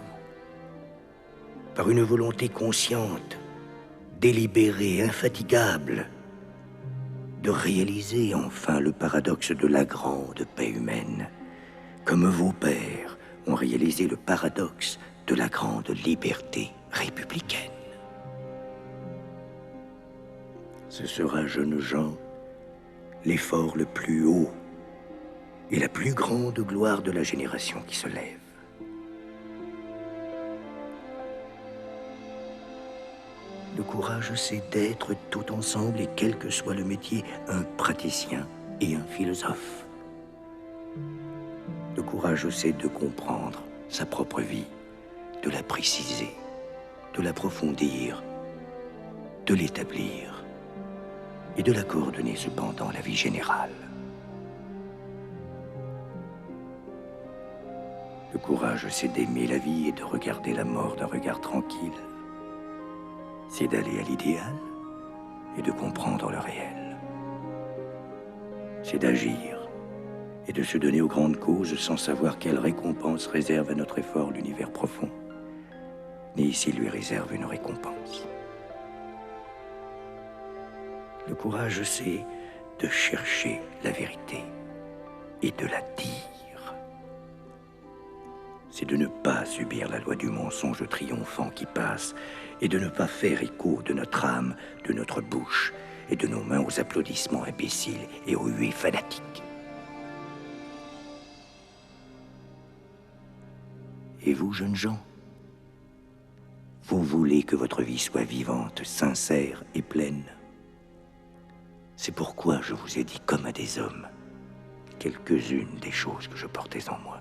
par une volonté consciente, délibérée, infatigable, de réaliser enfin le paradoxe de la grande paix humaine, comme vos pères ont réalisé le paradoxe de la grande liberté républicaine. Ce sera, jeunes gens, l'effort le plus haut et la plus grande gloire de la génération qui se lève. Le courage, c'est d'être tout ensemble, et quel que soit le métier, un praticien et un philosophe. Le courage, c'est de comprendre sa propre vie, de la préciser, de l'approfondir, de l'établir et de la coordonner cependant à la vie générale. Le courage, c'est d'aimer la vie et de regarder la mort d'un regard tranquille. C'est d'aller à l'idéal et de comprendre le réel. C'est d'agir et de se donner aux grandes causes sans savoir quelle récompense réserve à notre effort l'univers profond, ni s'il lui réserve une récompense. Le courage, c'est de chercher la vérité et de la dire. C'est de ne pas subir la loi du mensonge triomphant qui passe et de ne pas faire écho de notre âme, de notre bouche et de nos mains aux applaudissements imbéciles et aux huées fanatiques. Et vous, jeunes gens, vous voulez que votre vie soit vivante, sincère et pleine. C'est pourquoi je vous ai dit, comme à des hommes, quelques-unes des choses que je portais en moi.